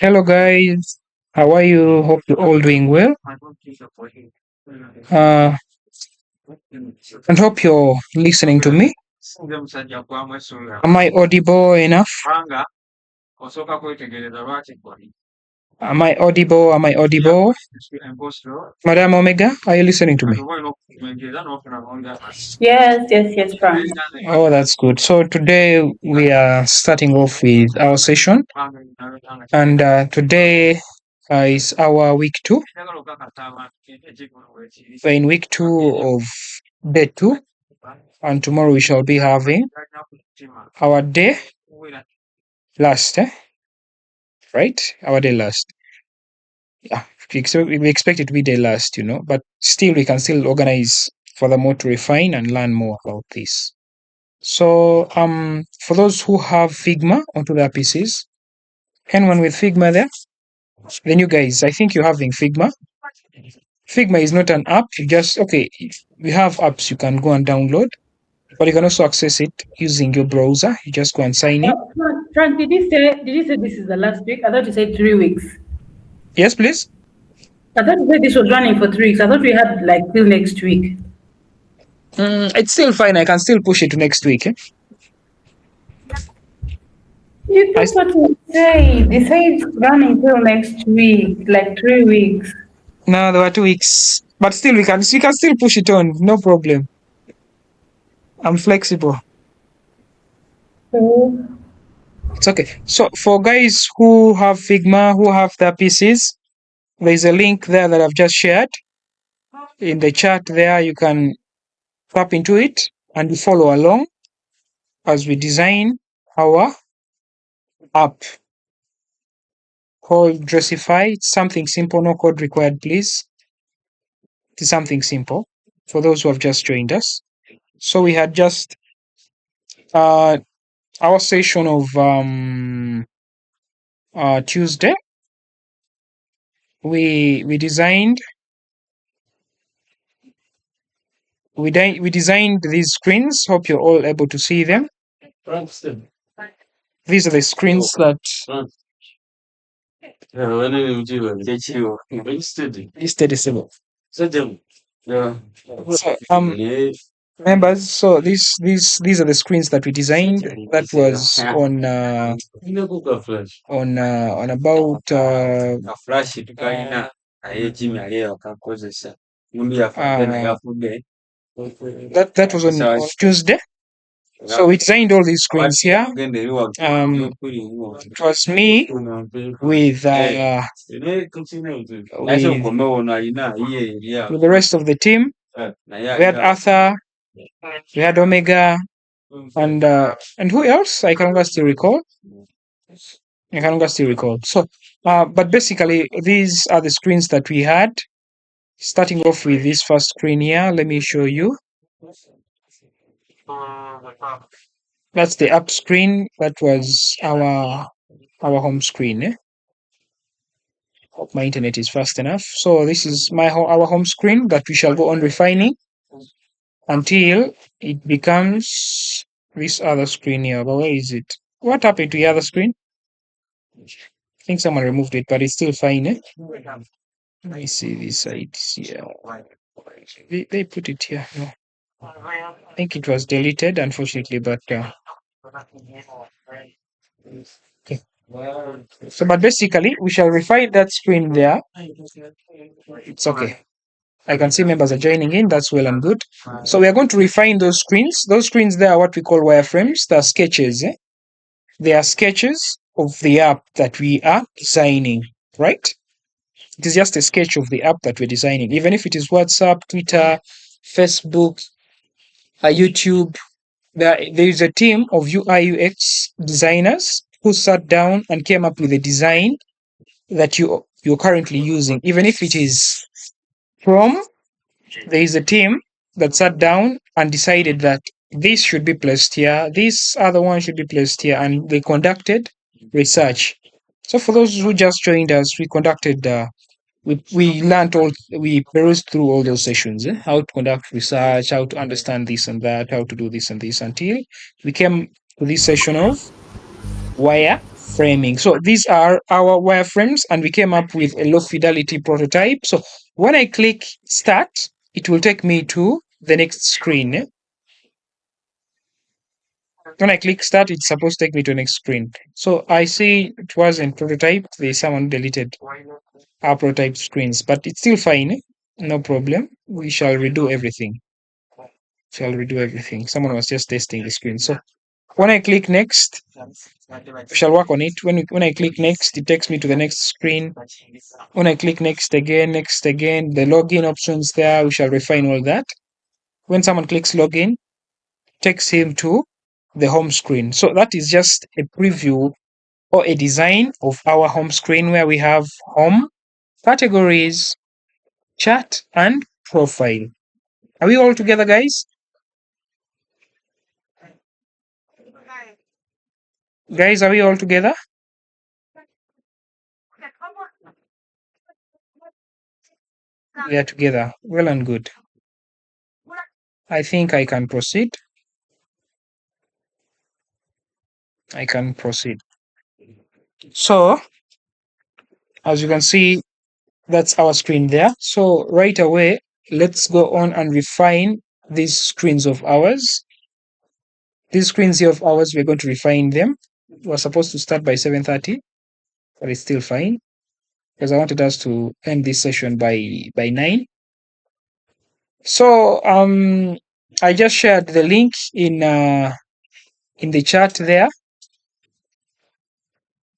Hello, guys. How are you? Hope you're all doing well. Uh, and hope you're listening to me. Am I audible enough? Am I audible? Am I audible? Madam Omega, are you listening to me? Yes, Frank. Oh, that's good. So today we are starting off with our session, and today is our week 2. We're in week 2 of day 2, and tomorrow we shall be having our day last, right? Our day last. Yeah, we expect it to be day last, but still we can still organize furthermore to refine and learn more about this. So, for those who have Figma onto their PCs, anyone with Figma there? The new guys, I think you're having Figma. Figma is not an app. We have apps you can go and download, but you can also access it using your browser. You just go and sign in. Frank, did you say this is the last week? I thought you said 3 weeks. Yes, please. I thought you said this was running for 3 weeks. I thought we had like till next week. It's still fine. I can still push it to next week. That's what we say. They say it's running till next week, like 3 weeks. No, there were 2 weeks, but still we can still push it on. No problem. I'm flexible. So, It's okay. So for guys who have Figma, who have their PCs, there's a link there that I've just shared in the chat. There you can tap into it and follow along as we design our app called Dressify. It's something simple, no code required, please. It's something simple for those who have just joined us. So we had just our session of Tuesday. We designed these screens. Hope you're all able to see them. These are the screens that members. So these are the screens that we designed. That was on about that was on Tuesday. So we designed all these screens here. It was me with the rest of the team. We had Arthur, we had Omega, and who else? I can longer still recall. So, but basically, these are the screens that we had. Starting off with this first screen here, let me show you. That's the app screen. That was our home screen. Hope my internet is fast enough. So this is our home screen that we shall go on refining until it becomes this other screen here. But where is it? What happened to the other screen? I think someone removed it, but it's still fine. Let me see this side here. They put it here. No. I think it was deleted, unfortunately, but okay. So, but basically, we shall refine that screen there. It's okay. I can see members are joining in. That's well and good. So we are going to refine those screens. Those screens there are what we call wireframes. They are sketches. They are sketches of the app that we are designing, right? It is just a sketch of the app that we're designing. Even if it is WhatsApp, Twitter, Facebook, YouTube, there is a team of UI UX designers who sat down and came up with a design that you're currently using. Even if it is Chrome, there is a team that sat down and decided that this should be placed here, this other one should be placed here, and they conducted research. So for those who just joined us, we conducted we perused through all those sessions, how to conduct research, how to understand this and that, how to do this and this, until we came to this session of framing. So these are our wireframes, and we came up with a low fidelity prototype. So when I click start, it will take me to the next screen. When I click start, it's supposed to take me to the next screen. So I see it wasn't prototype. Someone deleted our prototype screens, but it's still fine. No problem. We shall redo everything. Someone was just testing the screen. So when I click next, we shall work on it. When I click next, it takes me to the next screen. When I click next again, the login options there, we shall refine all that. When someone clicks login, takes him to the home screen. So that is just a preview or a design of our home screen where we have home, categories, chat, and profile. Are we all together, guys? Guys, are we all together? We are together. Well and good. I think I can proceed. So, as you can see, that's our screen there. So right away, let's go on and refine these screens of ours. These screens here of ours, we're going to refine them. We're supposed to start by 7:30, but it's still fine because I wanted us to end this session by 9. So I just shared the link in the chat there,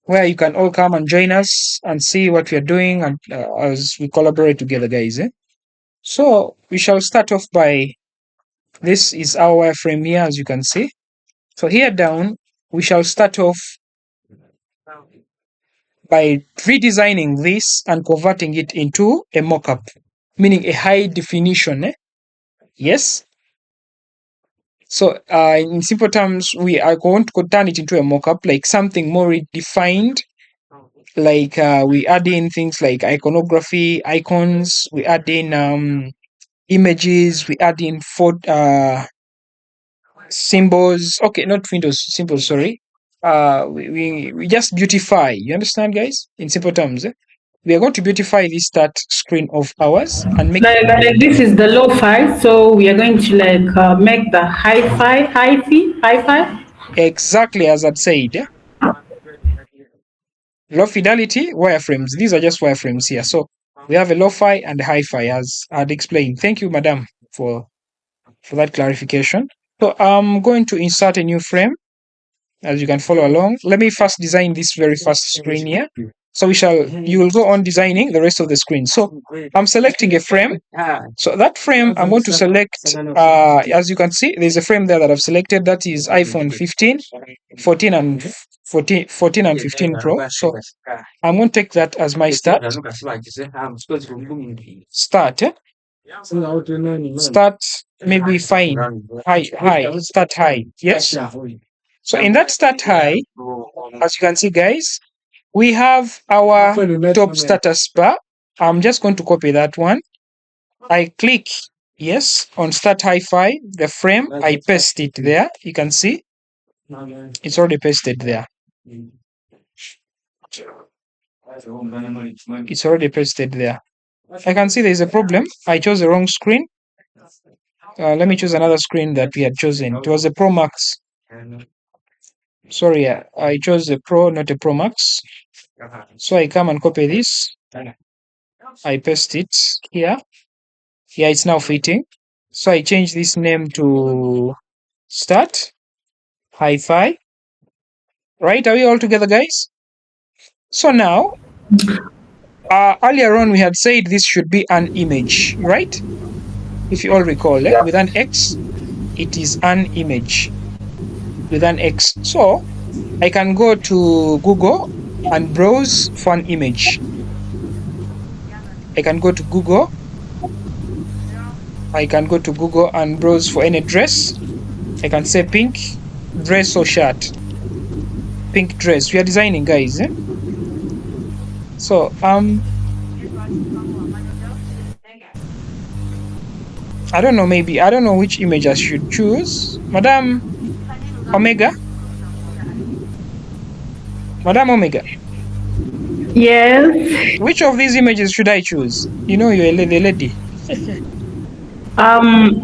where you can all come and join us and see what we are doing, and as we collaborate together, guys. So we shall start off by, this is our wireframe here, as you can see. So here down, we shall start off by redesigning this and converting it into a mockup, meaning a high definition. Yes. So in simple terms, we are going to turn it into a mockup, like something more redefined. Like we add in things like iconography, icons. We add in images. We add in symbols. Okay, not windows, symbols. Sorry. We just beautify. You understand, guys? In simple terms, we are going to beautify this start screen of ours and make Like this is the lo-fi, so we are going to like make the hi-fi. exactly as I'd said. Yeah? Low fidelity wireframes. These are just wireframes here. So we have a lo-fi and hi-fi, as I'd explained. Thank you, madam, for that clarification. So I'm going to insert a new frame, as you can follow along. Let me first design this very first screen here. So you will go on designing the rest of the screen. So I'm selecting a frame. So that frame, I'm going to select, as you can see, there's a frame there that I've selected. That is iPhone 15, 14 and 15 Pro. So I'm going to take that as my start. Start, maybe fine. High. Start high. Yes. So in that start high, as you can see, guys, we have our top status bar. I'm just going to copy that one. I click yes on start hi-fi, the frame, I paste it there. You can see it's already pasted there. It's already pasted there. I can see there's a problem. I chose the wrong screen. Let me choose another screen that we had chosen. It was a Pro Max. Sorry, I chose the Pro, not a Pro Max. So I come and copy this. I paste it here. Yeah, it's now fitting. So I change this name to start hi-fi. Right? Are we all together, guys? So now, earlier on we had said this should be an image, right? If you all recall, with an X, it is an image with an X. So I can go to Google and browse for an image. I can go to Google and browse for any dress. I can say pink dress or shirt. Pink dress. We are designing, guys. So I don't know, maybe I don't know which image I should choose. Madam Omega, Madam Omega, Yes. which of these images should I choose? You know you're the lady.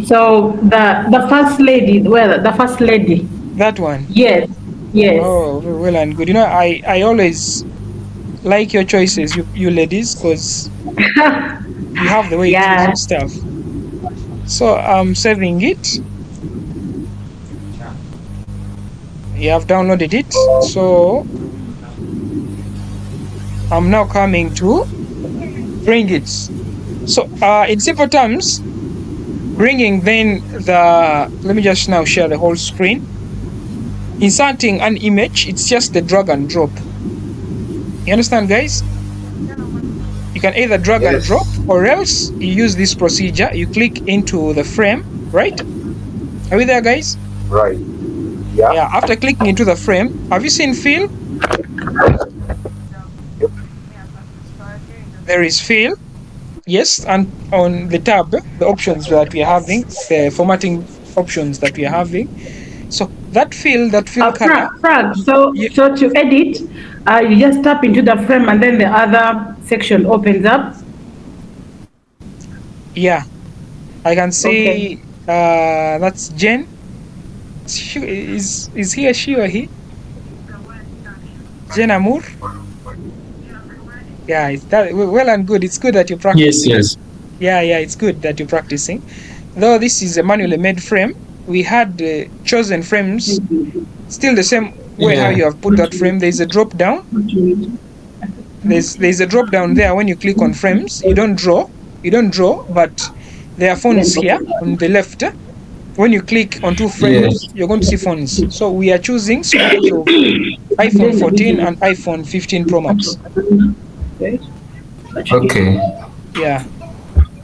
So the first lady, well, the first lady. That one. Yes. Yes. Oh, very well and good. You know, I always like your choices, you ladies, because you have the way you choose Yeah. your stuff. So I'm saving it. You have downloaded it. So I'm now coming to bring it. So in simple terms, bringing then let me just now share the whole screen. Inserting an image, it's just the drag and drop. You understand, guys? You can either drag and drop, or else you use this procedure. You click into the frame, right? Are we there, guys? Right. Yeah. Yeah, after clicking into the frame, have you seen fill? There is fill. Yes, and on the tab, the options that we are having, the formatting options that we are having. So that fill color. Frag. So to edit, you just tap into the frame and then the other section opens up. Yeah, I can see. That's Jen. Is he a she or he? Jen Amour. Yeah, it's that well and good. It's good that you're practicing. Yes. Yeah, it's good that you're practicing. Though this is a manually made frame, we had chosen frames still the same way how you have put that frame. There's a drop down. There's a drop down there. When you click on frames, you don't draw, but there are fonts here on the left. When you click on two frames, you're going to see fonts. So we are choosing screens of iPhone 14 and iPhone 15 Pro Max. Okay. Yeah.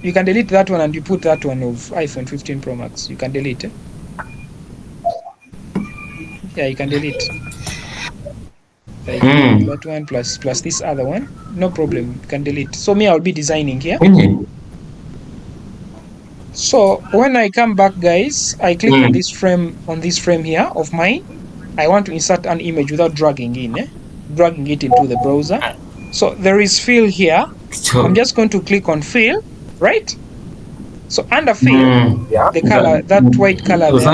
You can delete that one and you put that one of iPhone 15 Pro Max. You can delete it. Yeah, you can delete. That one plus this other one. No problem. You can delete. So me, I'll be designing here. So when I come back, guys, I click on this frame here of mine. I want to insert an image without dragging it into the browser. So there is fill here. I'm just going to click on fill, right? So under fill, the color, that white color there.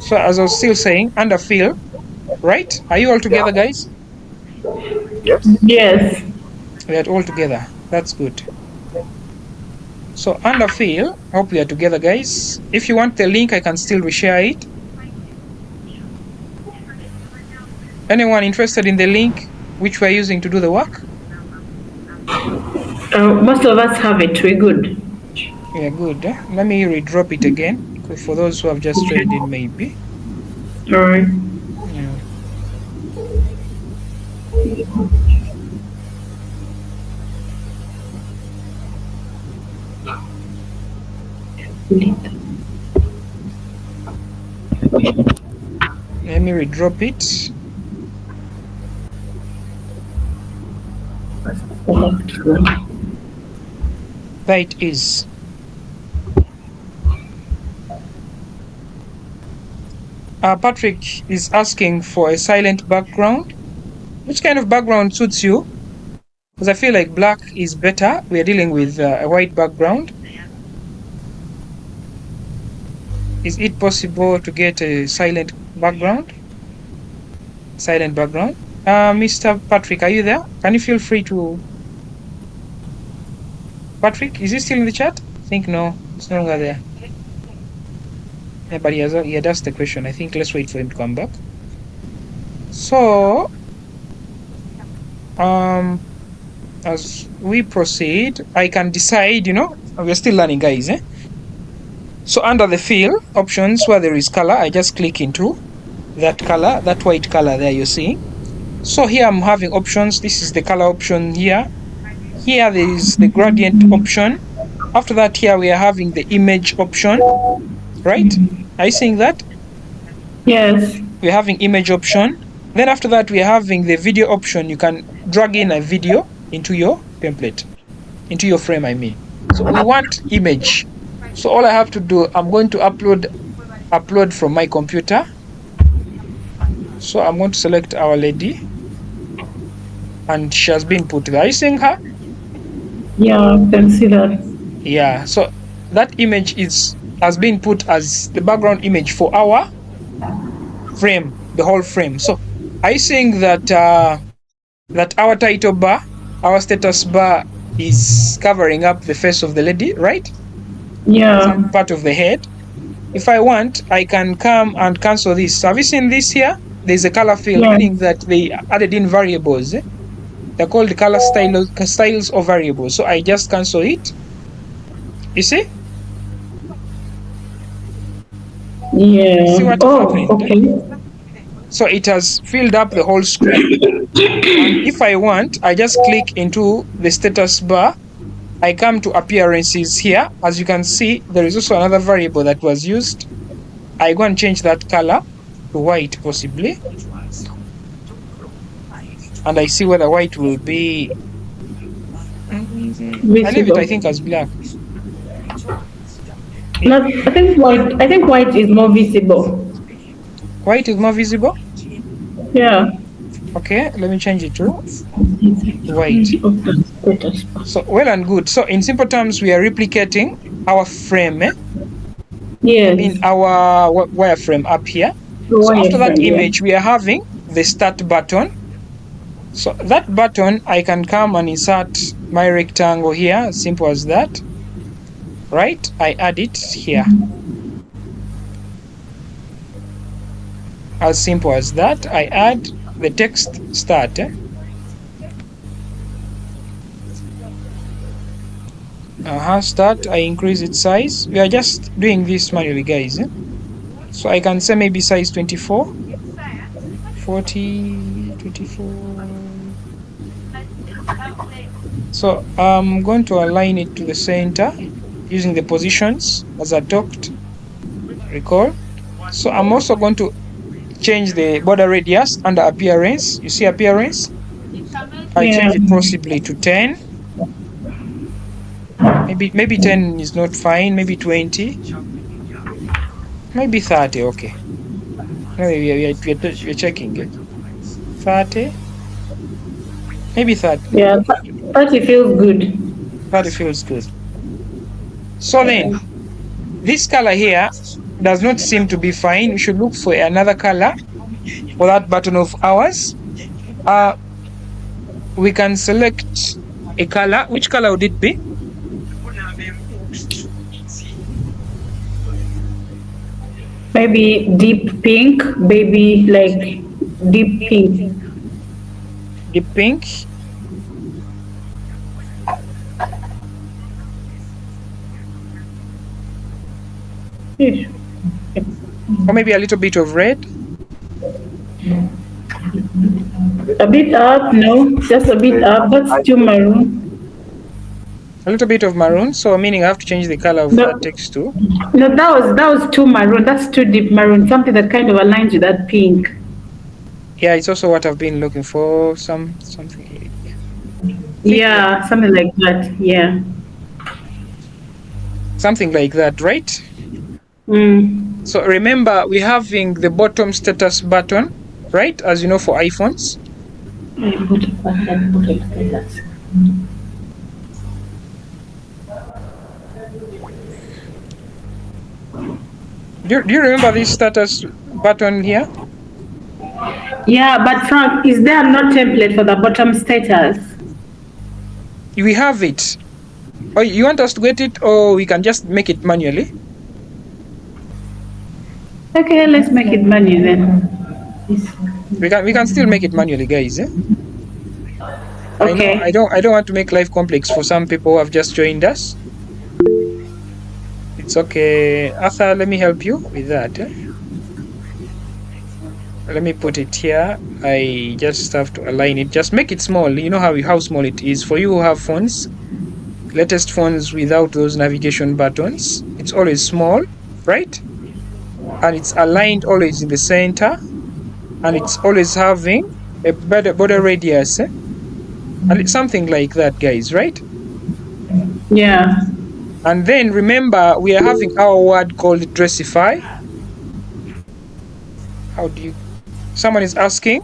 So as I was still saying, under fill, right? Are you all together, guys? Yes. We are all together. That's good. So under fill, hope we are together, guys. If you want the link, I can still reshare it. Anyone interested in the link which we're using to do the work? Most of us have it. We're good. Yeah, good. Let me redrop it again for those who have just traded in, maybe. All right. Yeah. Let me redrop it. There it is. Patrick is asking for a silent background. Which kind of background suits you? Because I feel like black is better. We are dealing with a white background. Is it possible to get a silent background? Silent background. Mr. Patrick, are you there? Can you feel free to... Patrick, is he still in the chat? I think no, it's no longer there. Yeah, but he had asked the question. I think let's wait for him to come back. So, as we proceed, I can decide, we're still learning, guys. So under the fill options where there is color, I just click into that color, that white color there you see. So here I'm having options. This is the color option here. Here there is the gradient option. After that, here we are having the image option, right? Are you seeing that? Yes. We're having image option. Then after that, we are having the video option. You can drag in a video into your template, into your frame, I mean. So we want image. So all I have to do, I'm going to upload from my computer. So I'm going to select our lady, and she has been put there. Are you seeing her? Yeah, I can see that. Yeah. So that image has been put as the background image for our frame, the whole frame. So are you seeing that that our title bar, our status bar is covering up the face of the lady, right? Yeah. Some part of the head. If I want, I can come and cancel this. So have you seen this here? There's a color field, Yeah. meaning that they added in variables. They're called color styles or variables. So I just cancel it. You see? Yeah. See what has happened? Okay. So it has filled up the whole screen. And if I want, I just click into the status bar. I come to appearances here. As you can see, there is also another variable that was used. I go and change that color to white, possibly. And I see whether white will be. I leave it, I think, as black. Not, I think white is more visible. White is more visible? Yeah. Okay, let me change it to white. So, well and good. So, in simple terms, we are replicating our frame. Yes. I mean, our wireframe up here. So, after that image, we are having the start button. So, that button, I can come and insert my rectangle here. Simple as that. Right? I add it here. As simple as that. I add the text start. Start. I increase its size. We are just doing this manually, guys. So I can say maybe size 24, 40, 24. So I'm going to align it to the center using the positions as I talked. Recall. So I'm also going to change the border radius under appearance. You see appearance? I change it possibly to 10. Maybe 10 is not fine. Maybe 20. Maybe 30. Okay. We're checking it. 30. Maybe 30. Yeah, 30 feels good. 30 feels good. So then, this color here does not seem to be fine. We should look for another color for that button of ours. We can select a color. Which color would it be? Maybe deep pink, baby, like deep pink. Deep pink. Or maybe a little bit of red. A bit up, no, just a bit up. That's too maroon. A little bit of maroon. So meaning I have to change the color of that text too. No, that was too maroon. That's too deep maroon. Something that kind of aligns with that pink. Yeah, it's also what I've been looking for. Something like yeah, something like that. Yeah. Something like that, right? So remember, we're having the bottom status button, right? As you know, for iPhones. Do you remember this status button here? Yeah, but Frank, is there no template for the bottom status? We have it. Oh, you want us to get it, or we can just make it manually? Okay, let's make it manual then. We can still make it manually, guys. Okay. I don't want to make life complex for some people who have just joined us. It's okay. Arthur, let me help you with that. Let me put it here. I just have to align it. Just make it small. You know how small it is. For you who have phones, latest phones without those navigation buttons, it's always small, right? And it's aligned always in the center, and it's always having a border radius, and it's something like that, guys, right? Yeah. And then remember, we are having our word called dressify. How do you, someone is asking,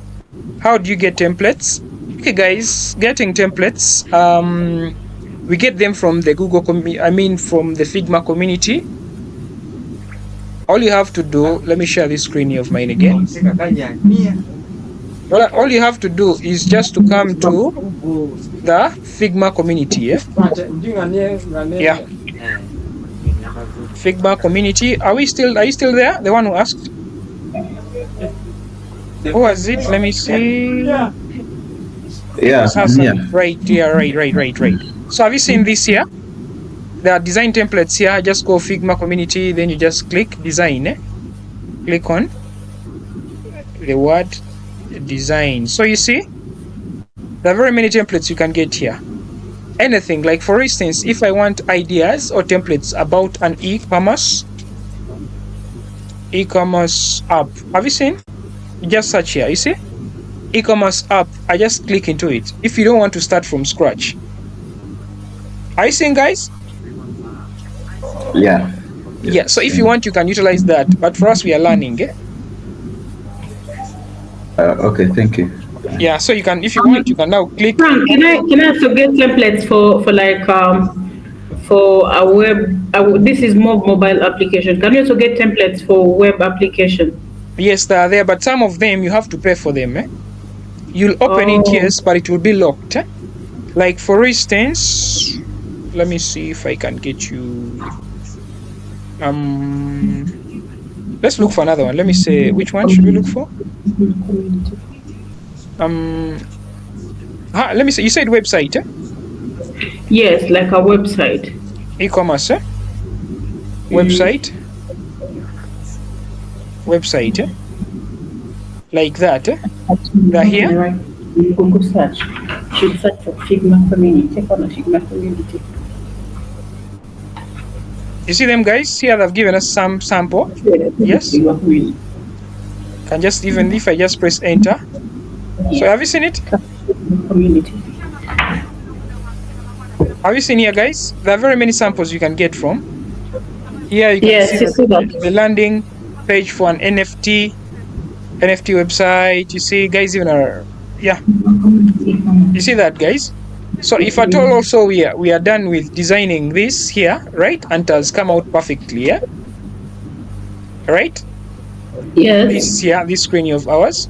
how do you get templates? Okay, guys, getting templates, we get them from the from the Figma community. All you have to do, let me share this screen here of mine again. All you have to do is just to come to the Figma community. Yeah. Figma community. Are you still there? The one who asked? Who was it? Let me see. Yeah. Right. Yeah. Right. So have you seen this here? There are design templates here. Just go Figma community, then you just click design. Click on the word design. So you see, there are very many templates you can get here. Anything, like for instance, if I want ideas or templates about an e-commerce app, have you seen? You just search here. You see, e-commerce app. I just click into it. If you don't want to start from scratch, are you seeing, guys? Yeah. So if you want, you can utilize that. But for us, we are learning. Okay, thank you. Yeah, so you can, if you want, you can now click. Can I also get templates for like for a web? This is more mobile application. Can you also get templates for web application? Yes, they are there, but some of them you have to pay for them. You'll open it, yes, but it will be locked. Like for instance, let me see if I can get you. Let's look for another one. Let me say, which one should we look for? Let me say, you said website. Yes, like a website. E-commerce. Website. Website. Like that. They're here. Google search. Should search for Figma community. Check on the Figma community. You see them, guys? Here they've given us some sample. Yes. Can just, even if I just press enter. So have you seen it? Community. Have you seen here, guys? There are very many samples you can get from. Here you can see the landing page for an NFT website. You see, guys, even are, yeah. You see that, guys? So if at all also we are done with designing this here, right? And it has come out perfectly, yeah? Right? Yes. This screen of ours.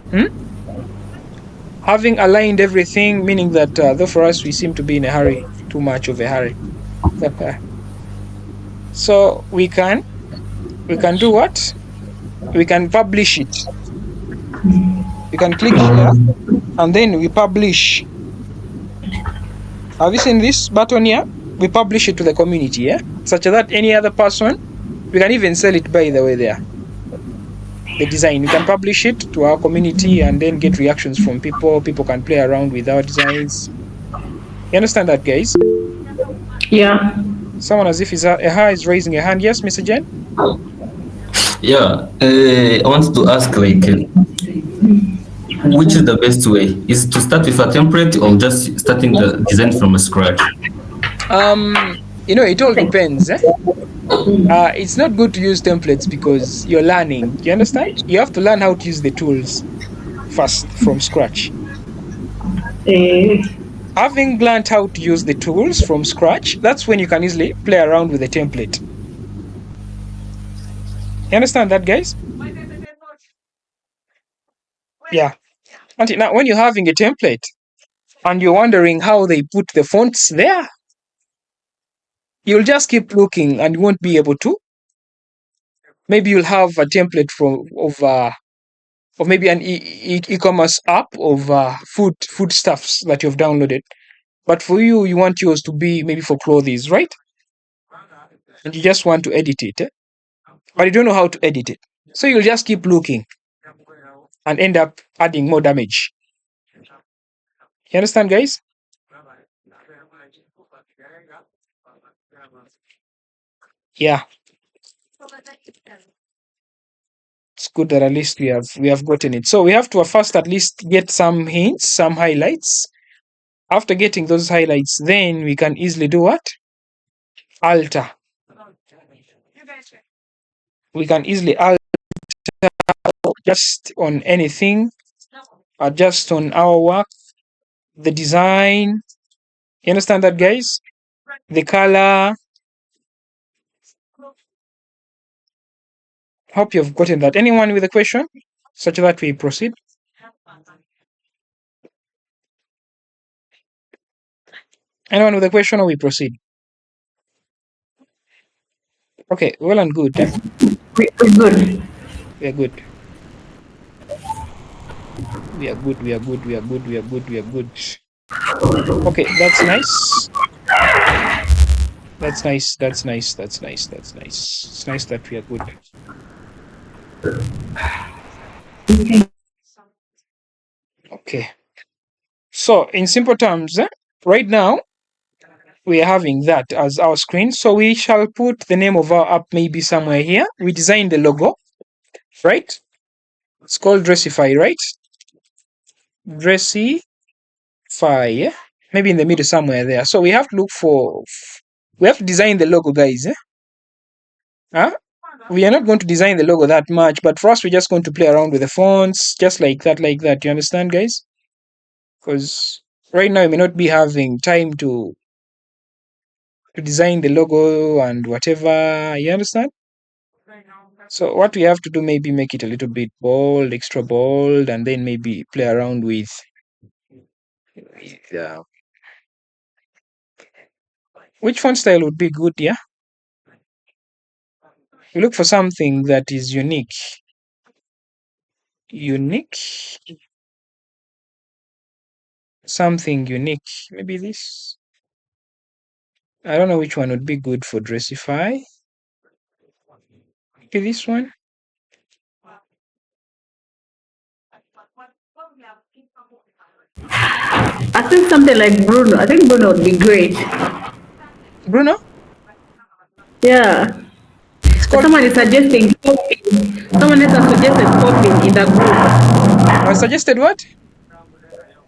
Having aligned everything, meaning that though for us we seem to be in a hurry, too much of a hurry. So we can do what? We can publish it. We can click here and then we publish. Have you seen this button here? We publish it to the community, yeah? Such that any other person, we can even sell it, by the way, there. The design, we can publish it to our community and then get reactions from people. People can play around with our designs. You understand that, guys? Yeah. Someone as if is raising a hand. Yes, Mr. Jen? Yeah, I want to ask, like, which is the best way? Is it to start with a template or just starting the design from scratch? It all depends. It's not good to use templates because you're learning. You understand? You have to learn how to use the tools first from scratch. Having learned how to use the tools from scratch, that's when you can easily play around with the template. You understand that, guys? Yeah. Until now, when you're having a template and you're wondering how they put the fonts there, you'll just keep looking and you won't be able to. Maybe you'll have a template of maybe an e-commerce app of food stuffs that you've downloaded. But for you, you want yours to be maybe for clothes, right? And you just want to edit it, but you don't know how to edit it. So you'll just keep looking and end up adding more damage. You understand, guys? Yeah. It's good that at least we have gotten it. So we have to first at least get some hints, some highlights. After getting those highlights, then we can easily do what? Alter we can easily alter just on anything, adjust on our work, the design. You understand that, guys? The color. Hope you've gotten that. Anyone with a question? Such that we proceed. Anyone with a question, or we proceed? Okay, well and good. We're good. We are good. We are good. We are good. We are good. We are good. We are good. Okay, that's nice. That's nice. That's nice. That's nice. That's nice. It's nice that we are good. Okay. So, in simple terms, right now we are having that as our screen. So we shall put the name of our app maybe somewhere here. We design the logo, right? It's called Dressify, right? Dressify, yeah? Maybe in the middle somewhere there. So we have to look for, we have to design the logo, guys. Huh? We are not going to design the logo that much, but for us, we're just going to play around with the fonts, just like that, like that. You understand, guys? Because right now, we may not be having time to design the logo and whatever. You understand? So what we have to do, maybe make it a little bit bold, extra bold, and then maybe play around with which font style would be good, yeah? We look for something that is unique. Something unique. Maybe this. I don't know which one would be good for Dressify. Maybe this one. I think something like Bruno. I think Bruno would be great. Bruno? Yeah. called- Someone is suggesting popping. Someone else has suggested popping in the group. I suggested what?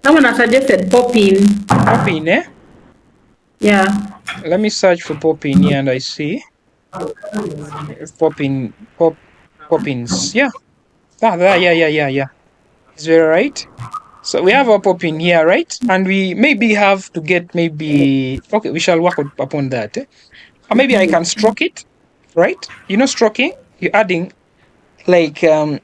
Someone has suggested popping. Poppin, eh? Yeah. Let me search for Poppin here and I see. Poppins. Yeah. Yeah. It's very right. So we have our Poppin here, right? And we maybe have to get okay, we shall work upon that. Or maybe I can stroke it, right? You know stroking? You're adding like an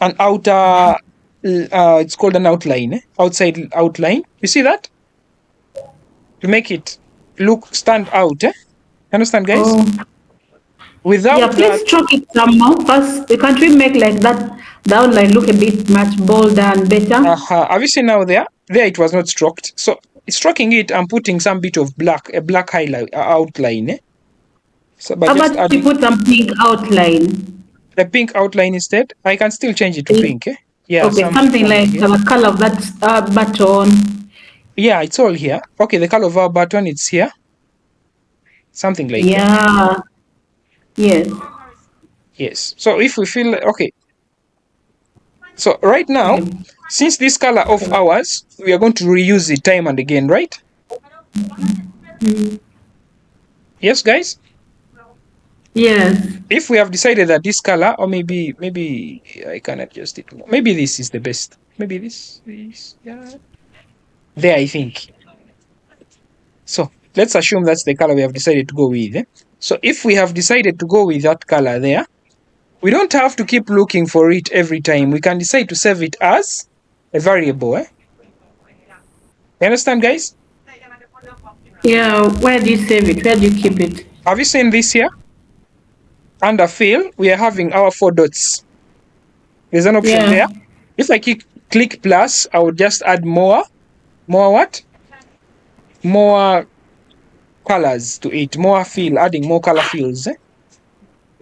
outer it's called an outline, outside outline. You see that? To make it stand out, Understand, guys? Oh. Without Yeah, please that, stroke it somehow. First, can't we make like that the outline look a bit much bolder and better? have you seen now there? There it was not stroked. So stroking it, I'm putting some bit of a black highlight outline. So, but How just about you adding put some pink outline? the pink outline instead. I can still change it to pink. Yeah. Okay, something like the color of that button. Yeah, it's all here. Okay, the color of our button, it's here. Something like that. Yeah. Yes. Yes. So if we feel okay. So right now, since this color of ours, we are going to reuse it time and again, right? Yes, guys? Yes. If we have decided that this color, or maybe I can adjust it more. Maybe this is the best. Maybe this, yeah. There, I think. So let's assume that's the color we have decided to go with. So if we have decided to go with that color there, we don't have to keep looking for it every time. We can decide to save it as a variable. You understand, guys? Yeah. Where do you save it? Where do you keep it? Have you seen this here? Under fill, we are having our 4 dots. There's an option there. If I click plus, I would just add more what? More colors to it, more fill, adding more color fills.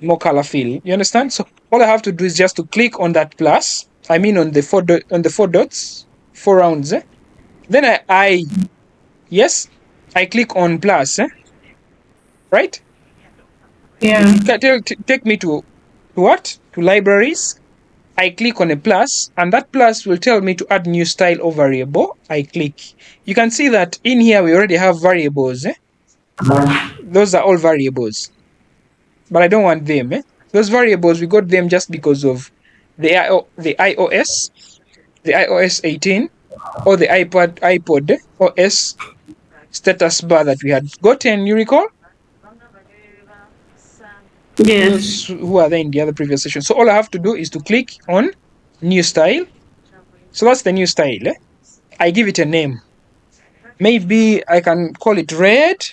More color fill. You understand? So all I have to do is just to click on that plus. I mean on the 4 dots, 4 rounds. Then I click on plus. Right? Yeah. Take me to what? To libraries. I click on a plus, and that plus will tell me to add new style or variable. I click. You can see that in here we already have variables. Those are all variables, but I don't want them. Those variables, we got them just because of the iOS 18, or the iPod OS status bar that we had gotten, you recall? Yes. Those who are there in the other previous session. So all I have to do is to click on new style. So that's the new style. I give it a name. Maybe I can call it red,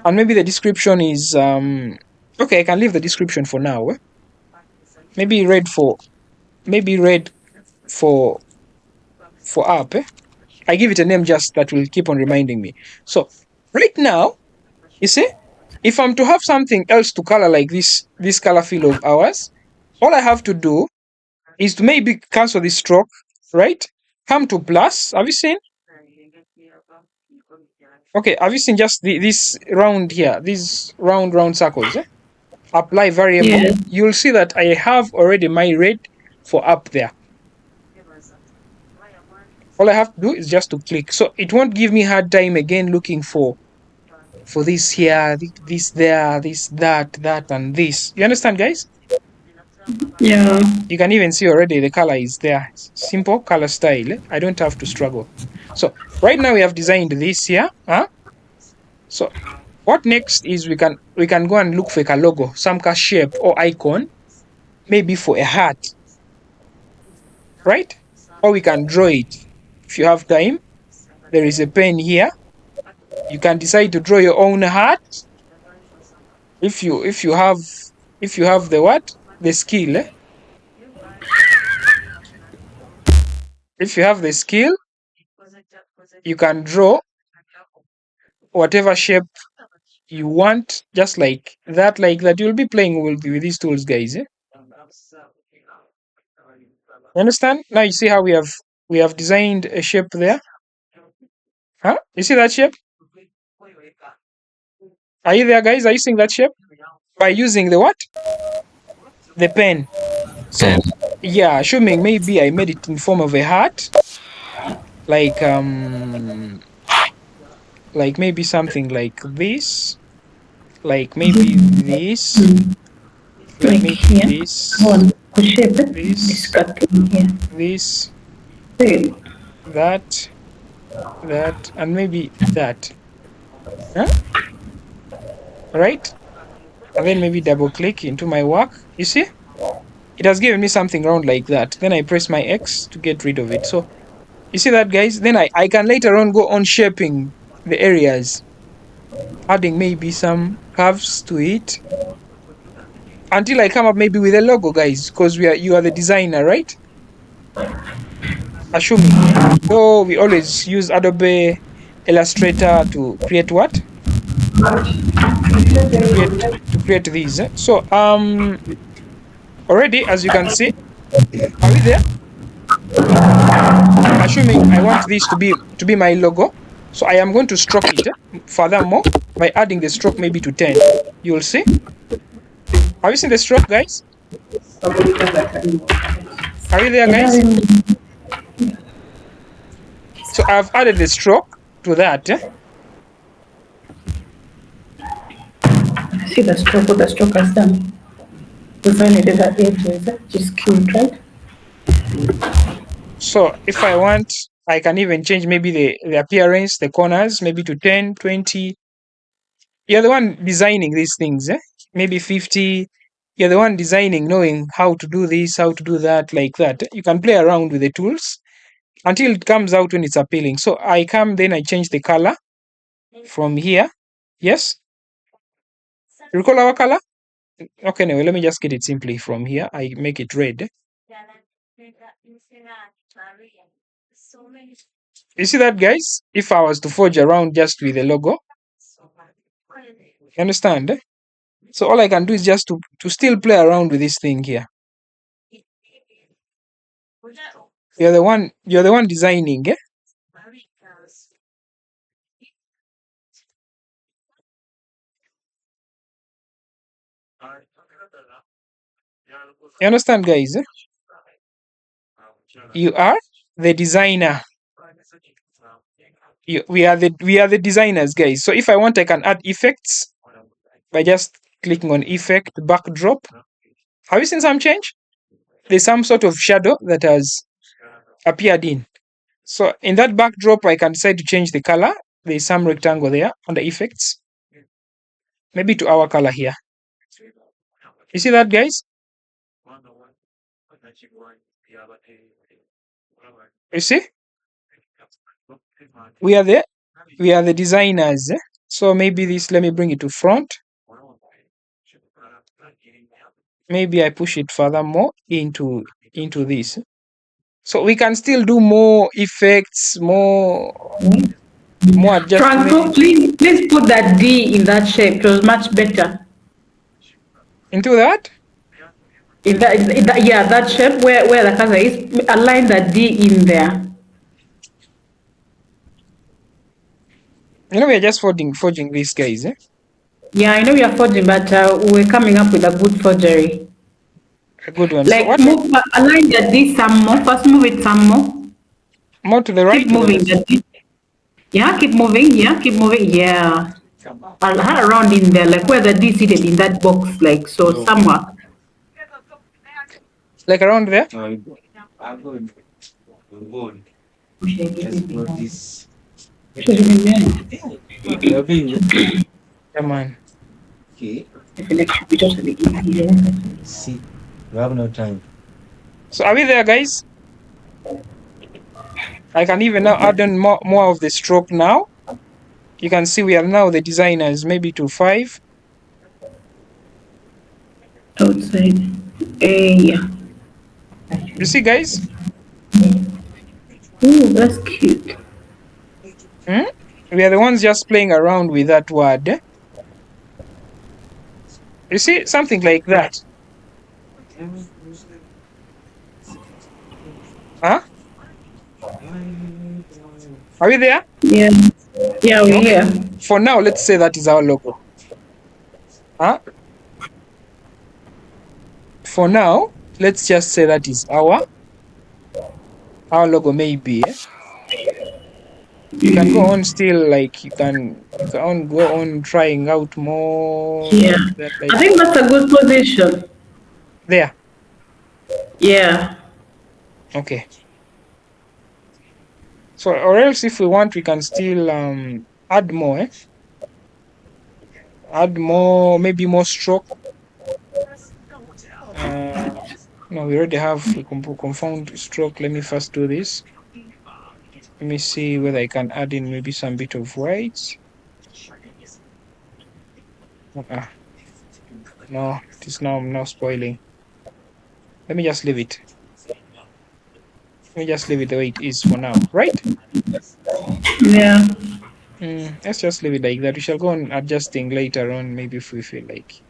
and maybe the description is okay. I can leave the description for now. Maybe red for app. I give it a name just that will keep on reminding me. So right now, you see, if I'm to have something else to color like this color fill of ours, all I have to do is to maybe cancel this stroke, right? Come to plus. Have you seen? Okay, have you seen just this round here, these round circles? Apply variable. Yes. You'll see that I have already my red for up there. All I have to do is just to click. So it won't give me hard time again looking for this here, this there, this, that, and this. You understand, guys? Yeah. You can even see already the color is there. Simple color style. I don't have to struggle. So right now we have designed this here. So what next is we can go and look for a logo, some kind of shape or icon, maybe for a heart, right? Or we can draw it. If you have time, there is a pen here. You can decide to draw your own heart. If you have the skill. If you have the skill, you can draw whatever shape you want, just like that. You'll be playing with these tools, guys. You understand? Now you see how we have designed a shape there. You see that shape? Are you there, guys? Are you seeing that shape? By using the what? The pen. So, Yeah, assuming maybe I made it in form of a heart, like maybe something like this, like maybe this, like maybe here. this, One the shape. this, It's cut in here. this, There. that, and maybe that. Right? And then maybe double click into my work. You see? It has given me something round like that. Then I press my X to get rid of it. So you see that, guys? Then I can later on go on shaping the areas, adding maybe some curves to it until I come up maybe with a logo, guys, because you are the designer, right? Assuming. So we always use Adobe Illustrator to create what? To create these. So already, as you can see, are we there? Assuming I want this to be my logo, so I am going to stroke it furthermore by adding the stroke maybe to 10. You'll see. Have you seen the stroke, guys? Are you there, guys? So I've added the stroke to that. See the stroke, what the stroke has done. We finally did that edges, just cute, right? So if I want, I can even change maybe the appearance, the corners, maybe to 10, 20. You're the one designing these things, maybe 50. You're the one designing, knowing how to do this, how to do that, like that. You can play around with the tools until it comes out when it's appealing. So I come, then I change the color from here. Yes? Recall our color? Okay, anyway, let me just get it simply from here. I make it red. You see that, guys? If I was to forge around just with the logo, you understand? So all I can do is just to still play around with this thing here. You're the one designing, You understand, guys? You are the designer. We are the designers, guys. So if I want, I can add effects by just clicking on effect, backdrop. Have you seen some change? There's some sort of shadow that has appeared in. So in that backdrop, I can decide to change the color. There's some rectangle there under effects. Maybe to our color here. You see that, guys? You see? We are the designers. So maybe this, let me bring it to front. Maybe I push it furthermore into this. So we can still do more effects, more adjustments. Transform, please put that D in that shape. It was much better. Into that? In that, yeah, that shape where the cursor is, align that D in there. You know, we are just forging these guys, eh? Yeah, I know we are forging, but we're coming up with a good forgery. A good one. Like, align the D some more. First, move it some more. More to the right. Keep moving the D. Yeah, keep moving. Yeah, keep moving. Yeah. Around in there, like where the D is seated in that box, like so somewhere. Like around there? Come on. Okay. I feel like should be just a bit easier. See, we have no time. So are we there, guys? I can even now add on more of the stroke now. You can see we are now the designers, maybe to 5. Outside. Yeah. You see, guys? Ooh, that's cute. We are the ones just playing around with that word. Eh? You see, something like that. Huh? Are we there? Yeah. Yeah, we're here. For now, let's say that is our logo. Huh? For now, let's just say that is our logo, maybe. Eh? You can go on still, like you can go on trying out more. Yeah. Like I think that's a good position. there. Yeah. Okay. So, or else if we want, we can still add more. Eh? Add more, maybe more stroke. No, we already have a confound stroke. Let me first do this. Let me see whether I can add in maybe some bit of white. No, it is now spoiling. Let me just leave it. Let me just leave it the way it is for now, right? Yeah. Let's just leave it like that. We shall go on adjusting later on, maybe if we feel like.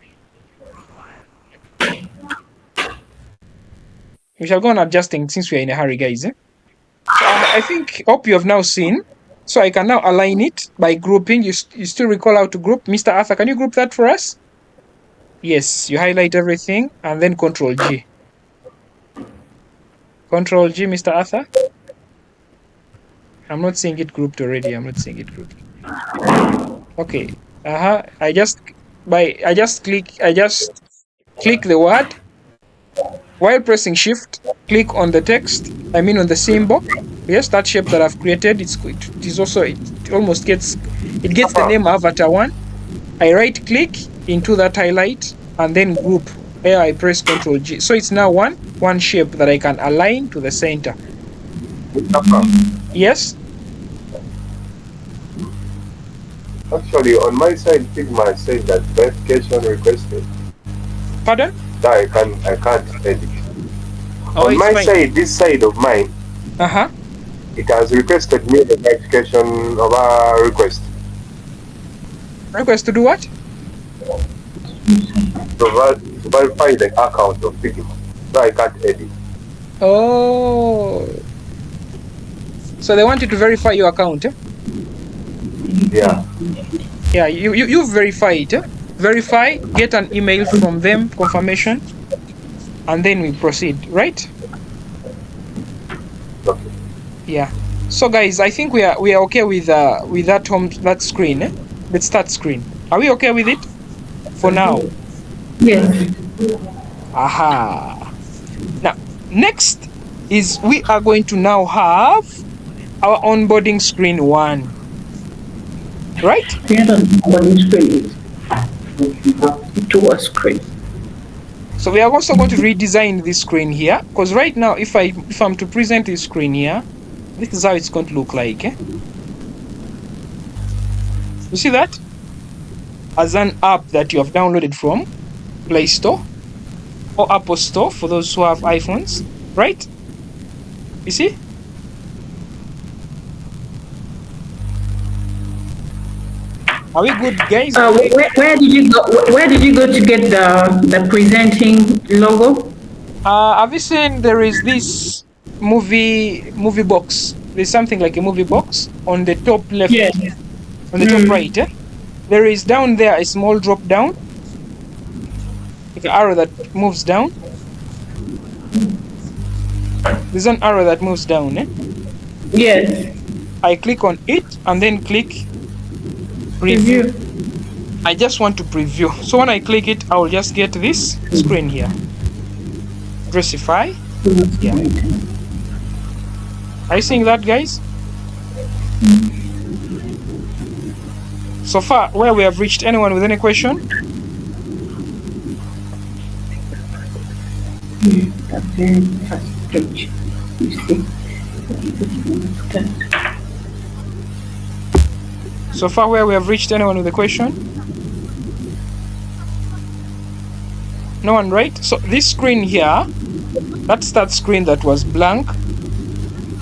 We shall go on adjusting since we are in a hurry, guys. Eh? So I hope you have now seen. So I can now align it by grouping. You still recall how to group? Mr. Arthur, can you group that for us? Yes, you highlight everything and then Control G. Control G, Mr. Arthur. I'm not seeing it grouped already. I'm not seeing it grouped. Okay. I just click the word. While pressing Shift, click on the text. I mean on the symbol. Yes, that shape that I've created. It almost gets the name avatar 1. I right click into that highlight and then group. There I press Ctrl G. So it's now one shape that I can align to the center. Yes. Actually, on my side, Figma said that verification requested. Pardon? That I can't edit. Oh, on my fine. side, this side of mine, it has requested me the verification of a request. Request to do what? To verify the account of Figma. So I can't edit. Oh. So they want you to verify your account, eh? Yeah. Yeah, you verify it. Eh? Verify, get an email from them, confirmation, and then we proceed, right? Okay. Yeah. So guys, I think we are okay with that screen. Eh? Let's start screen. Are we okay with it? for now. Yes. Aha. Now, next is we are going to now have our onboarding screen 1. Right? Create an onboarding screen to a screen. So we are also going to redesign this screen here, because right now if I'm to present this screen here, this is how it's going to look like. You see that? As an app that you have downloaded from Play Store or Apple Store for those who have iPhones, right? You see? Are we good, guys? Where did you go? Where did you go to get the presenting logo? Have you seen there is this movie box? There's something like a movie box on the top left, on the top right. There is down there a small drop down, like an arrow that moves down. There's an arrow that moves down. Yes. I click on it and then click preview. I just want to preview. So when I click it, I will just get this screen here. Dressify. Yeah. Are you seeing that, guys? So far, where we have reached, anyone with any question? The very first page. You see. So far, where we have reached, anyone with a question? No one, right? So this screen here, that's that screen that was blank.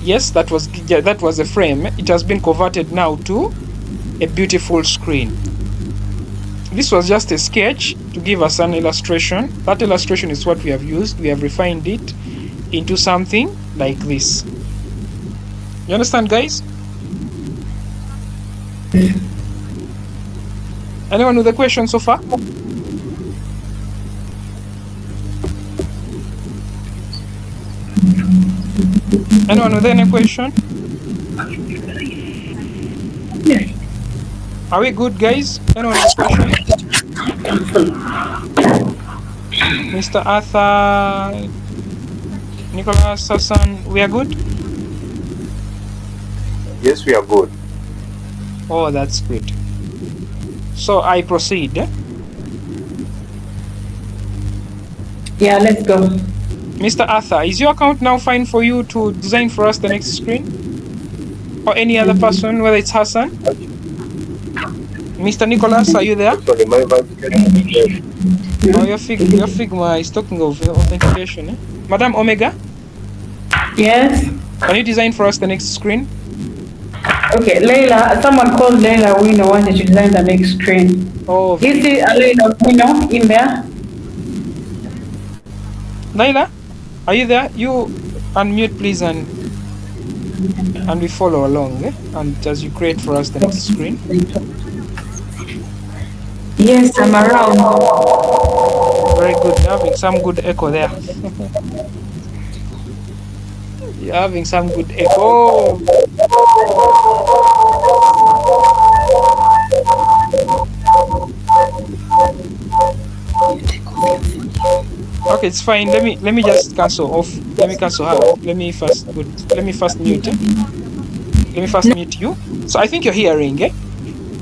Yes, that was a frame. It has been converted now to a beautiful screen. This was just a sketch to give us an illustration. That illustration is what we have used. We have refined it into something like this. You understand, guys? Anyone with a question so far? Anyone with any question? Yes. Are we good, guys? Anyone with a question? Mr. Arthur, Nicholas, Hassan, we are good? Yes, we are good. Oh, that's good. So I proceed. Yeah, let's go. Mr. Arthur, is your account now fine for you to design for us the next screen? Or any other person, whether it's Hassan? Mr. Nicholas, are you there? Sorry, my verification. Oh, your Figma is talking of authentication. Eh? Madam Omega, Yes. can you design for us the next screen? Okay, Leila. Someone called Leila Wino wanted to design the next screen. Oh, Do you see Leila Wino in there? Naila, are you there? You unmute, please, and we follow along. Eh? And as you create for us the next screen. Yes, I'm around. Very good. You're having some good echo there. You're having some good echo. Okay, it's fine. Let me just cancel off. Let me cancel her. Let me first mute. Let me first mute you. So I think you're hearing, eh?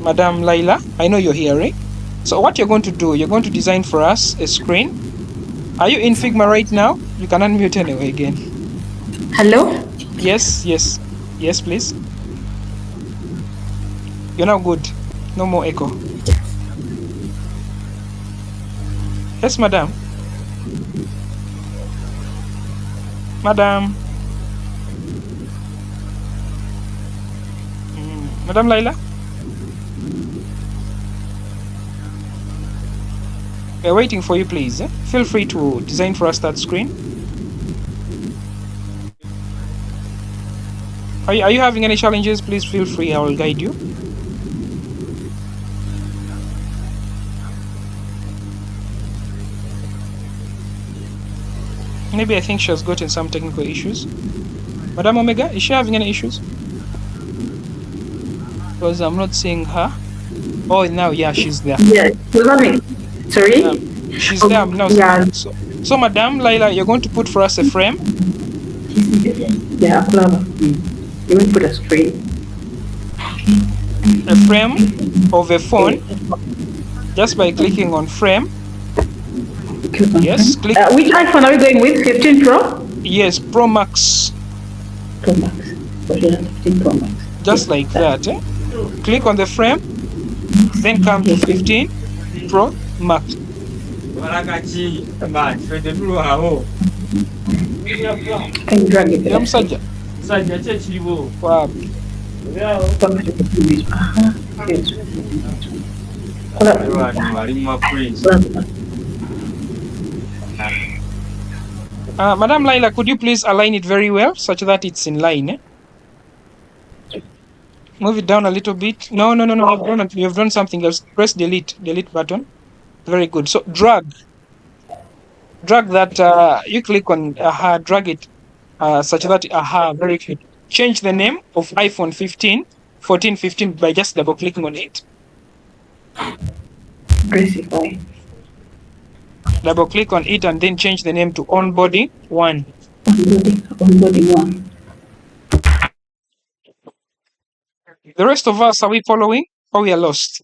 Madam Laila, I know you're hearing. So what you're going to do, you're going to design for us a screen. Are you in Figma right now? You can unmute anyway again. Hello? Yes, please. You're now good. No more echo. Yes, madam. Madam. Madam Laila? We're waiting for you, please. Feel free to design for us that screen. Are you having any challenges? Please feel free. I will guide you. Maybe I think she has gotten some technical issues. Madam Omega, is she having any issues? Because I'm not seeing her. Oh, now, yeah, she's there. Yes. Sorry? She's there now. Yeah. So, Madam Laila, you're going to put for us a frame. Yeah, clever. You will put a screen. A frame of a phone just by clicking on frame. Yes, click. Which iPhone are we going with? 15 Pro? Yes, Pro Max. Pro Max. 15 Pro Max. Just like that. Click on the frame, then come to 15 Pro Max. Can you drag it? Yamusajja. Wow. Madam Laila, could you please align it very well such that it's in line? Move it down a little bit. No. You've done something else. Press delete button. Very good. So drag that. You click on drag it such that very good. Change the name of iPhone 15, 14, 15 by just double clicking on it. Double click on it and then change the name to onboarding 1. Onboarding 1. The rest of us, are we following or we are lost?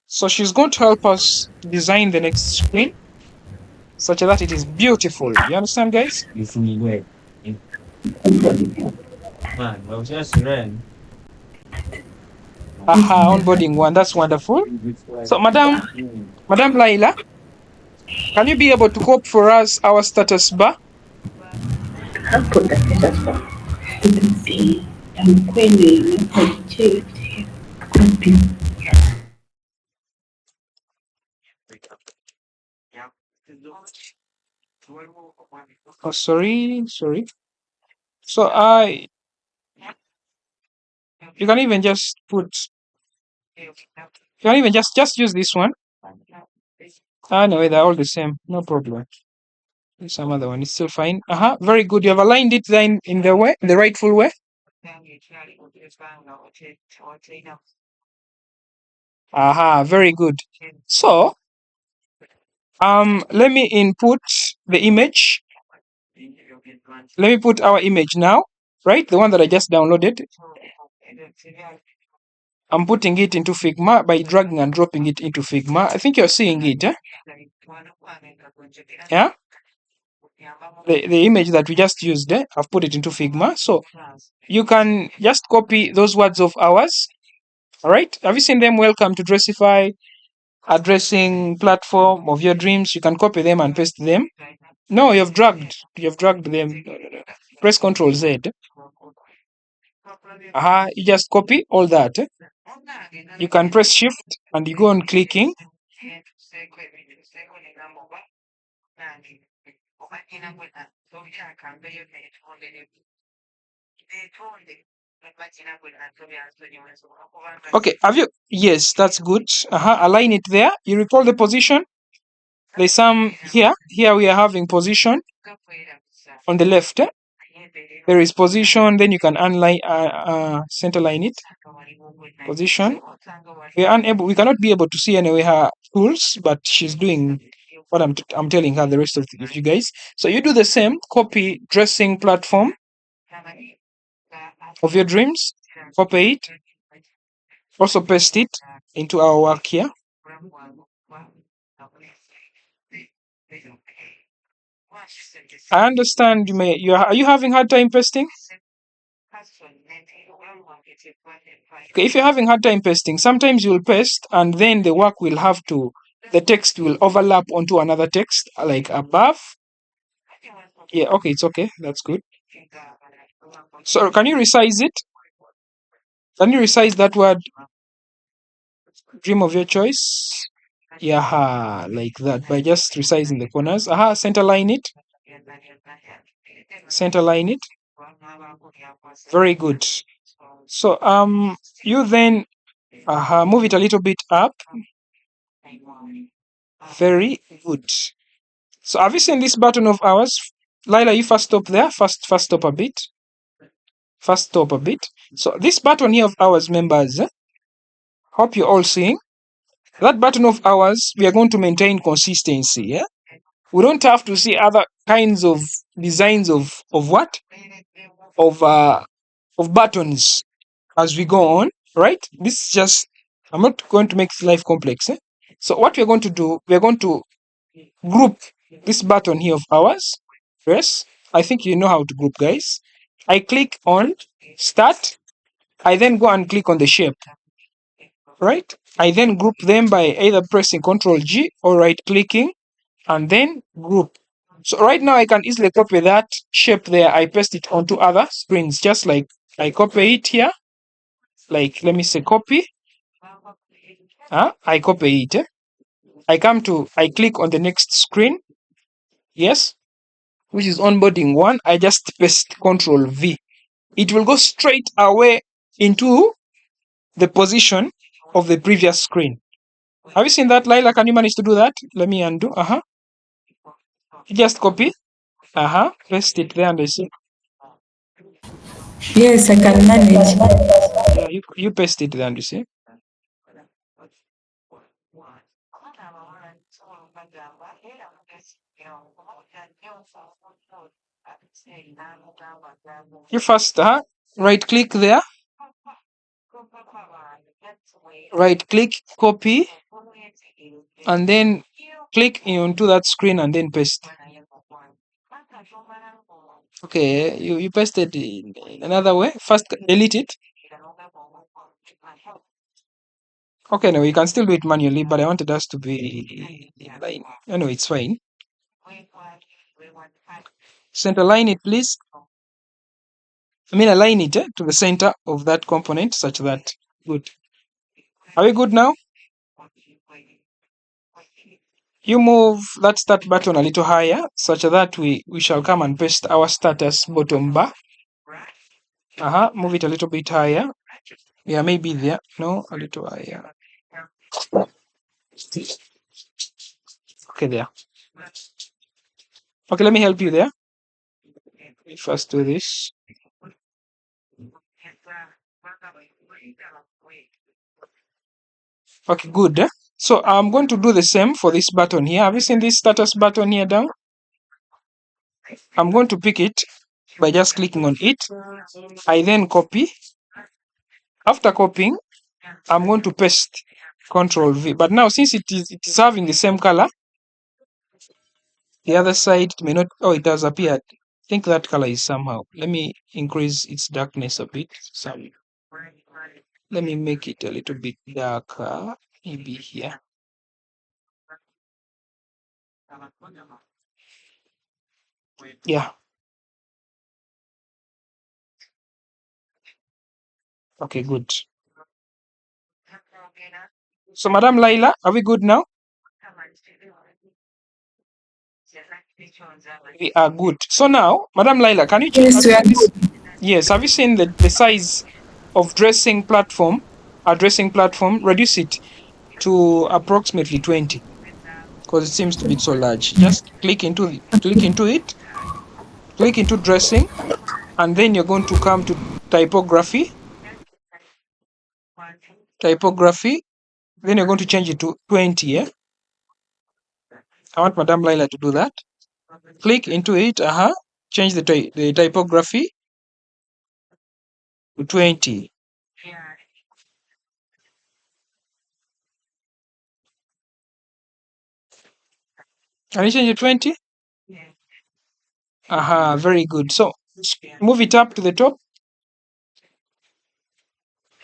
So she's going to help us design the next screen such that it is beautiful. You understand, guys? Onboarding 1. That's wonderful. So, Madam Laila, can you be able to copy for us our status bar? I'll put the status bar. Oh, sorry. So you can even just just use this one. No, they're all the same. No problem. Some other one is still fine. Very good. You have aligned it then in the way, the rightful way. Very good. So let me input the image. Let me put our image now, right? The one that I just downloaded. I'm putting it into Figma by dragging and dropping it into Figma. I think you're seeing it, eh? Yeah? The image that we just used, I've put it into Figma. So you can just copy those words of ours. All right? Have you seen them? Welcome to Dressify, addressing platform of your dreams. You can copy them and paste them. No, you've dragged them. Press Ctrl Z. You just copy all that. You can press Shift and you go on clicking. Okay, have you? Yes, that's good. Align it there. You recall the position. There's some here. Here we are having position on the left. There is position. Then you can center line it. Position. We cannot be able to see anyway her tools, but she's doing what I'm telling her. The rest of you guys. So you do the same. Copy dressing platform of your dreams. Copy it. Also paste it into our work here. I understand are you having hard time pasting? Okay, if you're having hard time pasting, sometimes you'll paste and then the text will overlap onto another text like above. Yeah, okay, it's okay. That's good. So can you resize it? Can you resize that word? Dream of your choice. Yeah, like that by just resizing the corners. Center line it. Center line it. Very good. So you then move it a little bit up. Very good. So have you seen this button of ours? Laila, you first stop there. First stop a bit. First stop a bit. So this button here of ours, members, hope you're all seeing. That button of ours, we are going to maintain consistency. Yeah, we don't have to see other kinds of designs of what of buttons as we go on, right? This is just, I'm not going to make life complex. So what we're going to do, we're going to group this button here of ours. Yes, I think you know how to group, guys. I click on start. I then go and click on the shape, right? I then group them by either pressing Ctrl G or right clicking and then group. So right now I can easily copy that shape there. I paste it onto other screens, just like I copy it here. Like, let me say copy. I copy it. I click on the next screen. Yes, which is onboarding 1. I just paste Ctrl V. It will go straight away into the position of the previous screen. Have you seen that, Laila? Can you manage to do that? Let me undo. You just copy. Paste it there and I see. Yes, I can manage. Yeah, you paste it there and you see. You first right click there. Right click, copy, and then click onto that screen and then paste. Okay, you pasted in another way. First delete it. Okay, no, you can still do it manually, but I wanted us to be line. Anyway, it's fine. Center line it, please. I mean, align it to the center of that component such that. Good. Are we good now? You move that start button a little higher such that we shall come and paste our status bottom bar. Move it a little bit higher. Yeah, maybe there. No, a little higher. Okay, there. Okay, let me help you there. First do this. Okay, good. So I'm going to do the same for this button here. Have you seen this status button here down? I'm going to pick it by just clicking on it. I then copy. After copying, I'm going to paste Ctrl V. But now since it is having the same color, the other side it may not. Oh, it has appeared. I think that color is somehow. Let me increase its darkness a bit. Let me make it a little bit darker. Maybe here. Yeah. Okay, good. So, Madam Laila, are we good now? We are good. So now, Madam Laila, can you change? Yes, we are good. Yes, have you seen the size of dressing platform? A dressing platform, reduce it to approximately 20 because it seems to be so large. Just click into it, click into dressing, and then you're going to come to typography. Then you're going to change it to 20. Yeah, I want Madam Laila to do that. Click into it. Change the typography to 20. Can you change it to 20? Very good. So move it up to the top,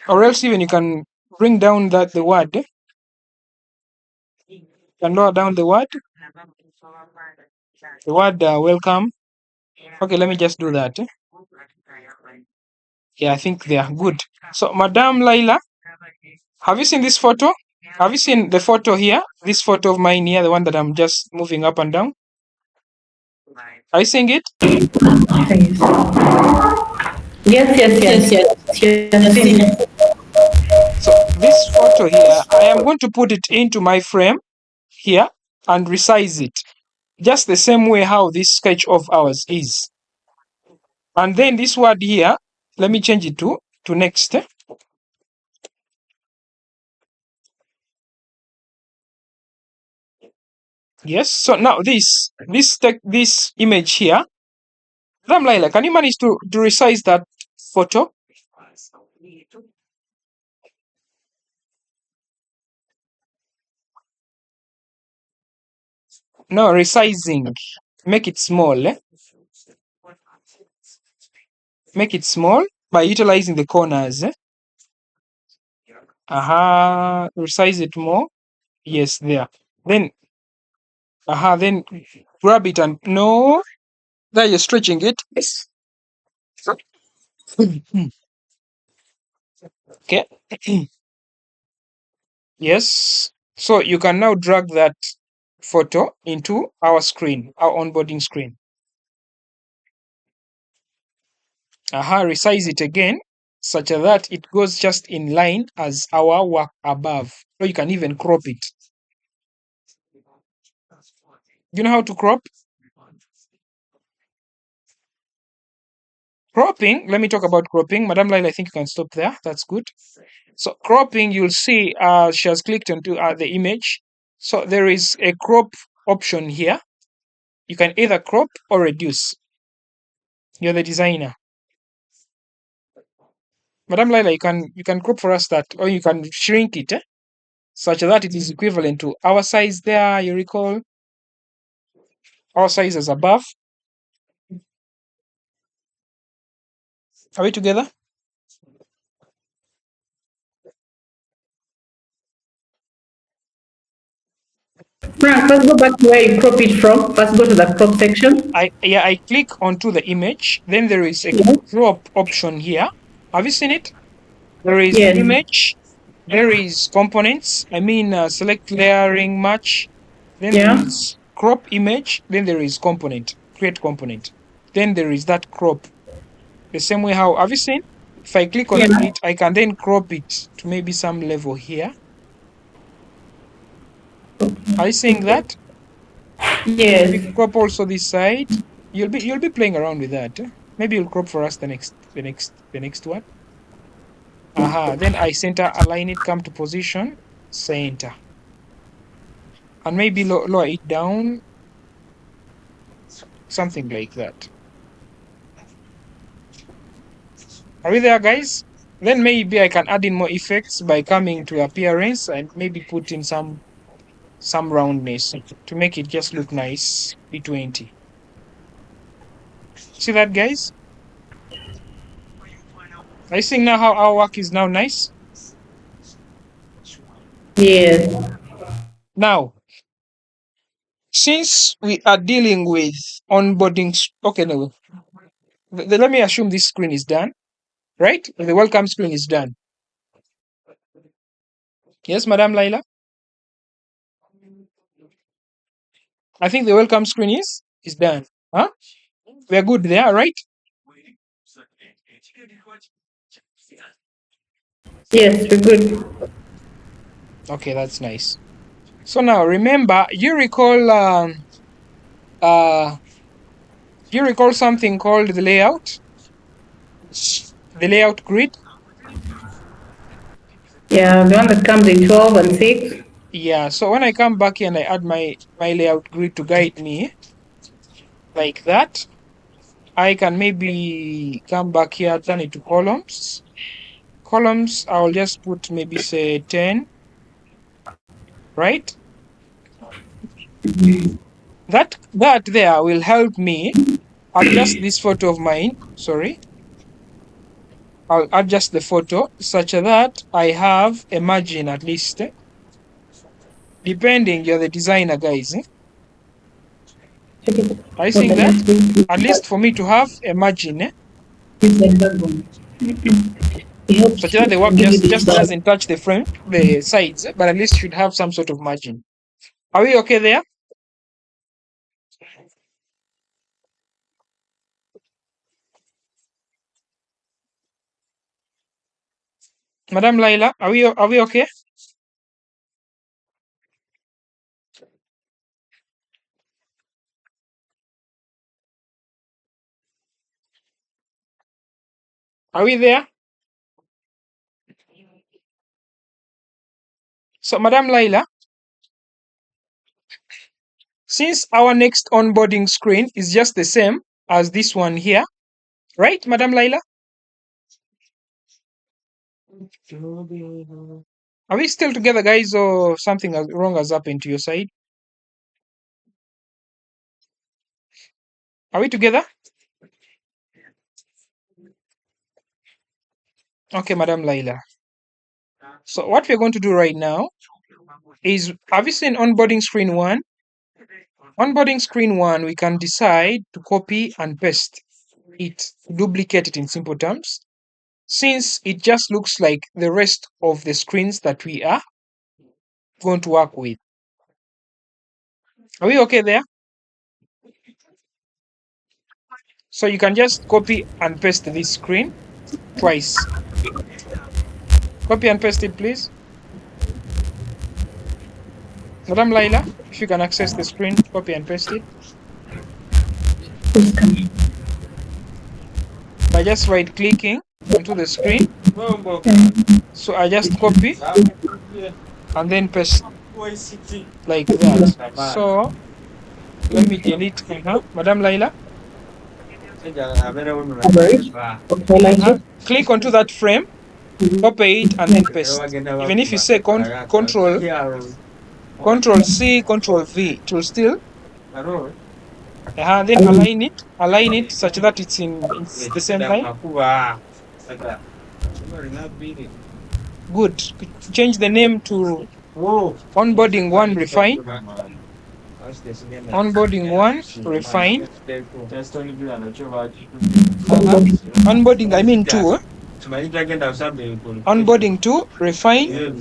or else even you can bring down the word. You can lower down the word. The word welcome. Okay, let me just do that. Yeah, I think they are good. So, Madam Laila, have you seen this photo? Have you seen the photo here? This photo of mine here, the one that I'm just moving up and down. Are you seeing it? Yes. So this photo here, I am going to put it into my frame here and resize it. Just the same way how this sketch of ours is. And then this word here, let me change it to next. Yes. So now this image here. Madam Laila, can you manage to resize that photo? No, resizing. Make it small. Make it small by utilizing the corners. Resize it more. Yes, there. Then then grab it and no. There you're stretching it. Yes. Okay. Yes. So you can now drag that photo into our screen, our onboarding screen. Resize it again such that it goes just in line as our work above. So you can even crop it. You know how to crop? Cropping, let me talk about cropping. Madam Laila, I think you can stop there. That's good. So cropping, you'll see she has clicked onto the image. So there is a crop option here. You can either crop or reduce. You're the designer. Madam Laila, you can crop for us that, or you can shrink it such that it is equivalent to our size there, you recall? Our size is above. Are we together? Frank, let's go back to where you crop it from. Let's go to the crop section. I click onto the image. Then there is a crop option here. Have you seen it? There is Yes. image. There is components. I mean, select layering match. Then there is crop image. Then there is component. Create component. Then there is that crop. The same way how have you seen? If I click on it, I can then crop it to maybe some level here. Are you seeing that? Yes. We crop also this side. You'll be playing around with that. Maybe you'll crop for us the next one. Then I center align it, come to position, center. And maybe lower it down. Something like that. Are we there, guys? Then maybe I can add in more effects by coming to appearance and maybe put in some roundness to make it just look nice. P20. See that, guys? Are you seeing now how our work is now nice? Yes. Now, since we are dealing with onboarding, okay, no, let me assume this screen is done, right? The welcome screen is done. Yes, Madam Laila? I think the welcome screen is done. Huh? We're good there, right? Yes, we're good. Okay, that's nice. So now remember, you recall something called the layout? The layout grid? Yeah, the one that comes in 12 and 6. Yeah, so when I come back here and I add my layout grid to guide me, like that, I can maybe come back here, turn it to columns. Columns, I'll just put maybe say 10, right? That there will help me adjust this photo of mine. Sorry. I'll adjust the photo such that I have a margin at least. Depending, you're the designer, guys. Are you seeing that? At least for me to have a margin, such that the work just doesn't touch the front, the sides, but at least should have some sort of margin. Are we okay there? Madam Laila, are we okay? Are we there? So, Madam Laila, Since our next onboarding screen is just the same as this one here, right, Madam Laila? Are we still together, guys, or something wrong has happened to your side? Are we together? Okay, Madam Laila. So what we're going to do right now is, have you seen onboarding screen 1? Onboarding screen 1, we can decide to copy and paste it, duplicate it in simple terms, since it just looks like the rest of the screens that we are going to work with. Are we okay there? So you can just copy and paste this screen twice. Copy and paste it, please. Madam Laila, if you can access the screen, copy and paste it. By just right clicking onto the screen. So I just copy and then paste like that. So let me delete. Madam Laila, click onto that frame, copy it, and then paste. Even if you say Control C, Control V, it will still. Then align it such that it's the same line. Good. Change the name to onboarding 1 refine. Onboarding 1 refine. Onboarding, I mean 2. Onboarding 2 refine.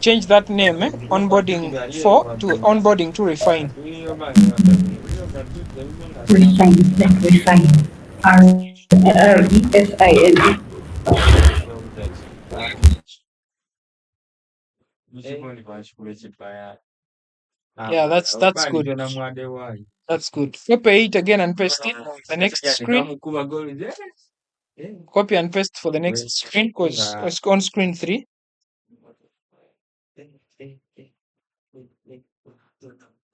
Change that name, onboarding 4 to onboarding 2 refine. Refine. REFINE. Yeah, that's good. That's good. Copy it again and paste it the next screen. Copy and paste for the next screen because it's on screen 3.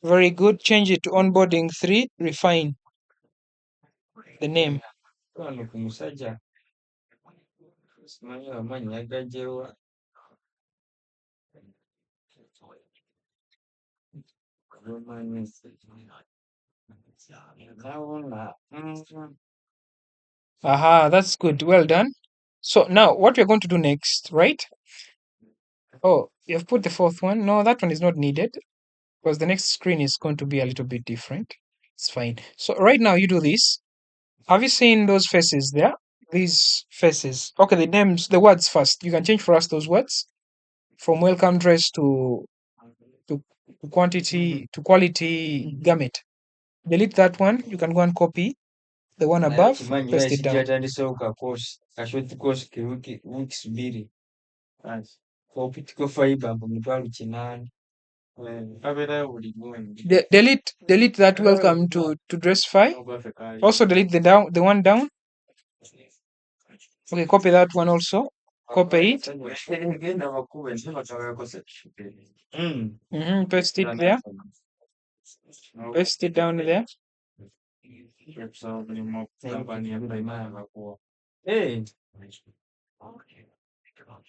Very good. Change it to onboarding 3. Refine the name. Aha, that's good. Well done. So now what we're going to do next, right? Oh, you've put the 4th one. No, that one is not needed because the next screen is going to be a little bit different. It's fine. So right now you do this. Have you seen those faces there? These faces. Okay, the names, the words first. You can change for us those words from welcome dress to quantity to quality garment. Delete that one. You can go and copy the one above, paste it down. Delete that welcome to dressify. Also delete the one down. Okay, copy that one also. Copy it. Paste it there. Paste it down there.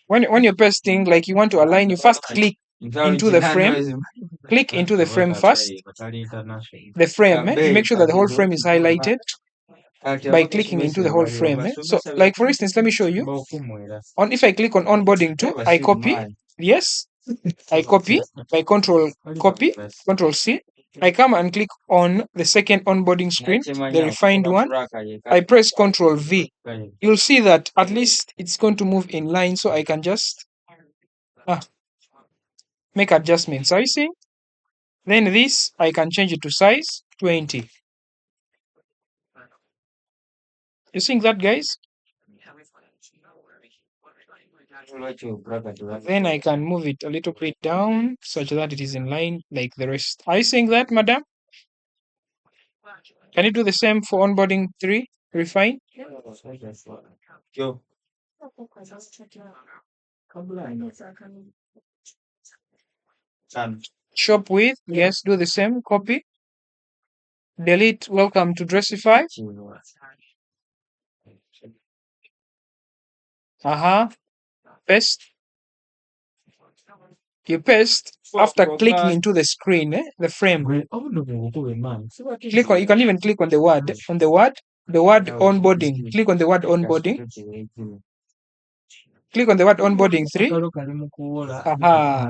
When you're pasting, like you want to align, you first click into the frame. Click into the frame first. The frame, you make sure that the whole frame is highlighted by clicking into the whole frame. So, like for instance, let me show you. If I click on onboarding 2, I copy. Yes, I copy by Control C. I come and click on the second onboarding screen, the refined one. I press Control V. You'll see that at least it's going to move in line, so I can just make adjustments. Are you seeing? Then this, I can change it to size 20. You seeing that, guys? Then I can move it a little bit down such that it is in line like the rest. Are you seeing that, madam? Can you do the same for onboarding 3? Refine. Shop with, yes, do the same. Copy. Delete, welcome to Dressify. Paste. You paste after clicking into the screen, the frame. Click on, you can even click on the word onboarding. Click on the word onboarding. Click on the word onboarding 3.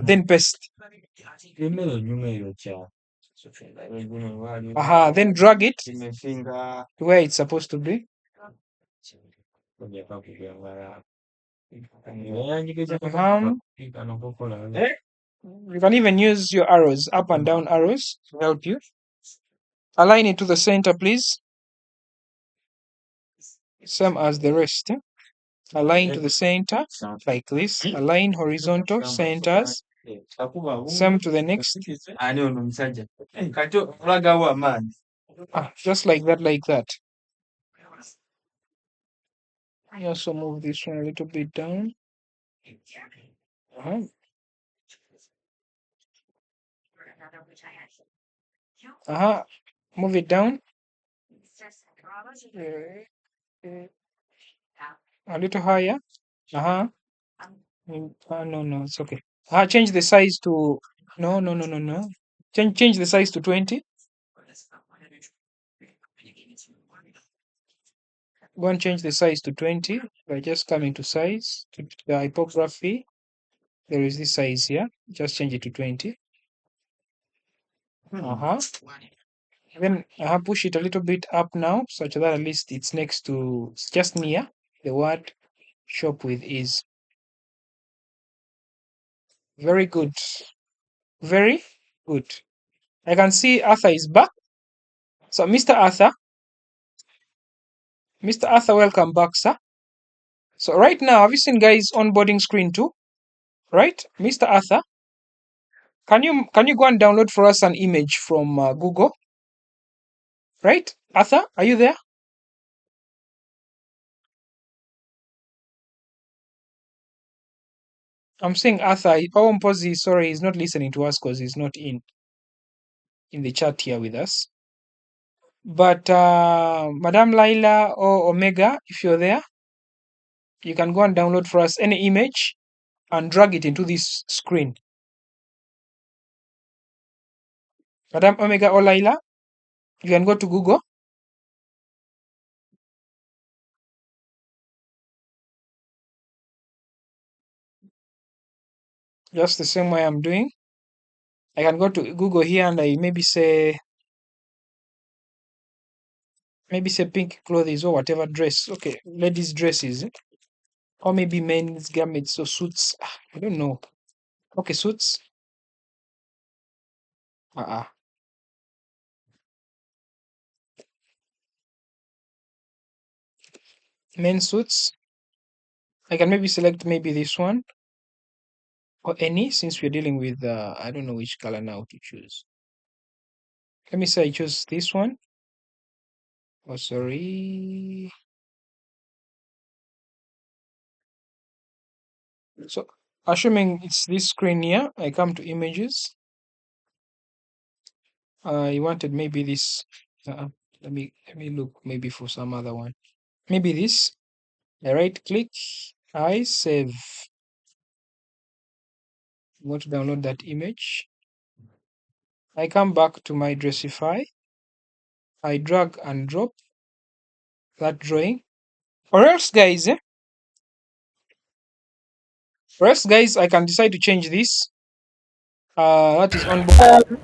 Then paste. Then drag it to where it's supposed to be. You can even use your arrows, up and down arrows, to help you. Align it to the center, please. Same as the rest. Align to the center, like this. Align horizontal centers. Same to the next. Just like that, like that. I also move this one a little bit down. Move it down. A little higher. No, it's okay. Change the size to no. Change the size to 20. Go and change the size to 20 by just coming to size, to the typography. There is this size here. Just change it to 20. Then push it a little bit up now, such that at least it's next to, it's just near the word shop with is. Very good. Very good. I can see Arthur is back. So Mr. Arthur, welcome back, sir. So right now, have you seen guys onboarding screen too? Right? Mr. Arthur, can you go and download for us an image from Google? Right? Arthur, are you there? I'm saying Arthur, sorry, he's not listening to us because he's not in the chat here with us. But Madam Laila or Omega, if you're there, you can go and download for us any image and drag it into this screen. Madam Omega or Laila, you can go to Google. Just the same way I'm doing. I can go to Google here and I maybe say pink clothes or whatever dress. Okay, ladies' dresses. Or maybe men's garments or suits. I don't know. Okay, suits. Men's suits. I can maybe select maybe this one. Or any, since we're dealing with, I don't know which color now to choose. Let me say I choose this one. Oh, sorry. So, assuming it's this screen here, I come to images. I wanted maybe this. Let me look maybe for some other one. Maybe this. I right click. I save. I want to download that image. I come back to my Dressify. I drag and drop that drawing. Or else, guys, I can decide to change this. That is on board.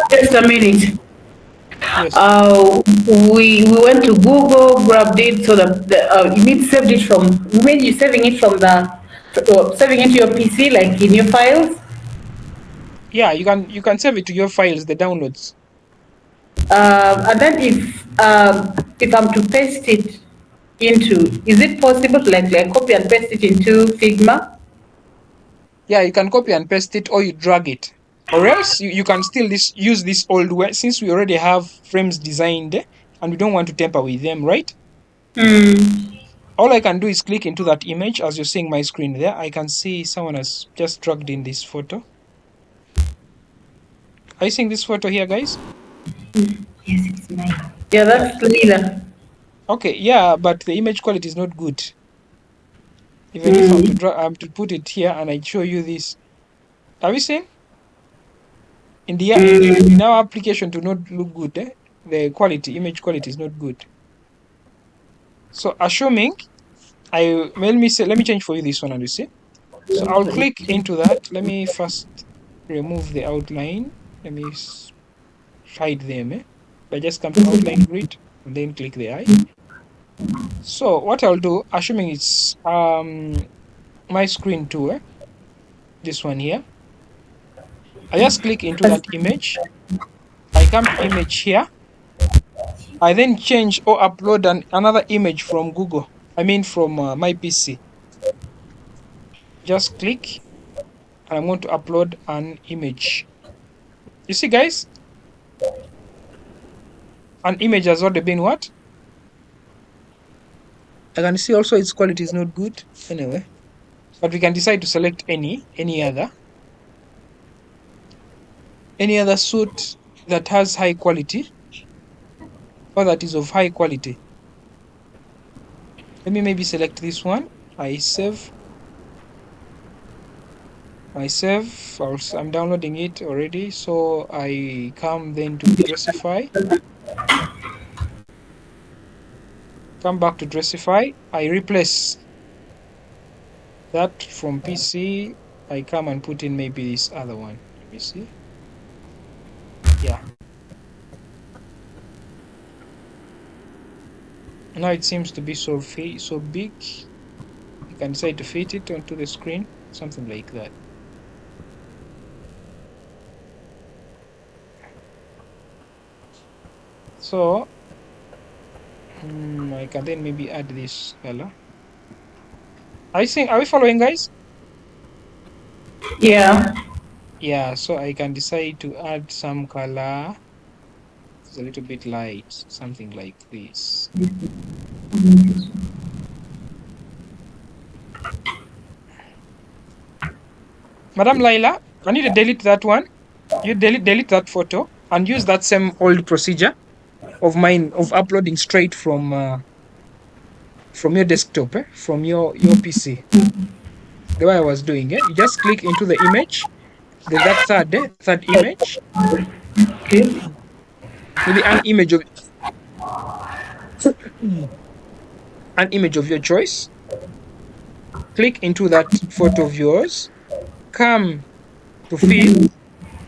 Just a minute. Yes. We went to Google, grabbed it, so that you mean saved it from. You mean you saving it from saving it to your PC, like in your files? Yeah, you can save it to your files, the downloads. And then if I'm to paste it into, is it possible to like copy and paste it into Figma? Yeah, you can copy and paste it, or you drag it. Or else you can still use this old way, since we already have frames designed and we don't want to tamper with them, right? all I can do is click into that image. As you're seeing my screen there, I can see someone has just dragged in this photo. Are you seeing this photo here, guys? Yes, it's mine. Yeah, that's Lila. Okay, yeah, but the image quality is not good. Even if I'm to put it here and I show you this, are we seeing? In our application to not look good, the image quality is not good. So assuming let me change for you this one and you see. So I'll click into that. Let me first remove the outline. Let me hide them. I just come to outline grid and then click the eye. So what I'll do, assuming it's my screen too, this one here, I just click into that image. I come to image here. I then change or upload another image from Google. I mean from my PC. Just click and I'm going to upload an image. You see, guys? An image has already been what? I can see also its quality is not good. Anyway, but we can decide to select any other suit that has high quality or that is of high quality. Let me maybe select this one. I save. I'm downloading it already, so I come then to Dressify. Come back to Dressify. I replace that from PC. I come and put in maybe this other one. Let me see. Yeah. Now it seems to be so big. You can decide to fit it onto the screen, something like that. So I can then maybe add this color. Are we following, guys? Yeah. Yeah, so I can decide to add some color. It's a little bit light, something like this. Madam Laila, I need to delete that one. You delete that photo and use that same old procedure of mine of uploading straight from your desktop, from your PC. The way I was doing it, you just click into the image, that third image, Okay. maybe an image of your choice. Click into that photo of yours, come to fill,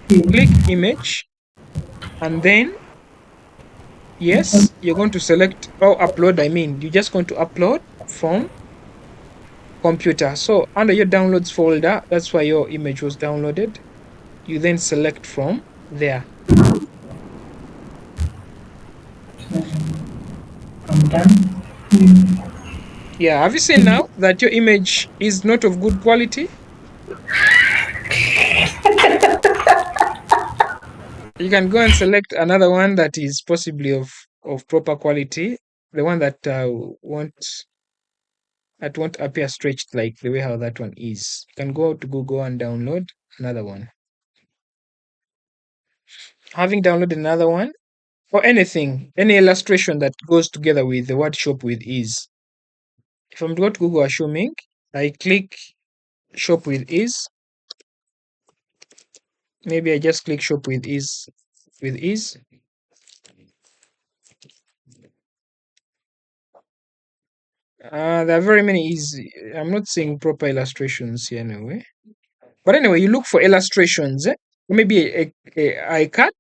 click image, and then yes, you're going to select upload. You're just going to upload from computer. So under your downloads folder, that's where your image was downloaded. You then select from there. I'm done. Yeah, have you seen now that your image is not of good quality? You can go and select another one that is possibly of proper quality, the one that won't appear stretched like the way how that one is. You can go to Google and download another one. Having downloaded another one, or anything, any illustration that goes together with the word shop with ease. If I'm going to Google assuming, I click shop with ease. Maybe I just click shop with ease. There are very many easy. I'm not seeing proper illustrations here anyway. But anyway, you look for illustrations. Maybe a cut.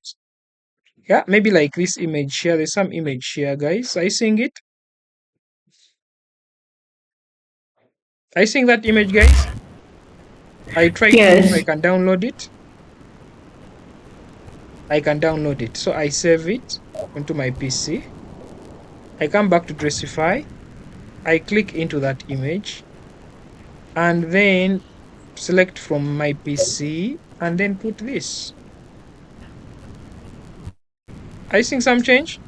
Yeah, maybe like this image here. There's some image here, guys. Are you seeing it? Are you seeing that image, guys? I tried Yes. if I can download it. I can download it. So I save it onto my PC. I come back to Dressify. I click into that image and then select from my PC and then put this. Are you seeing some change?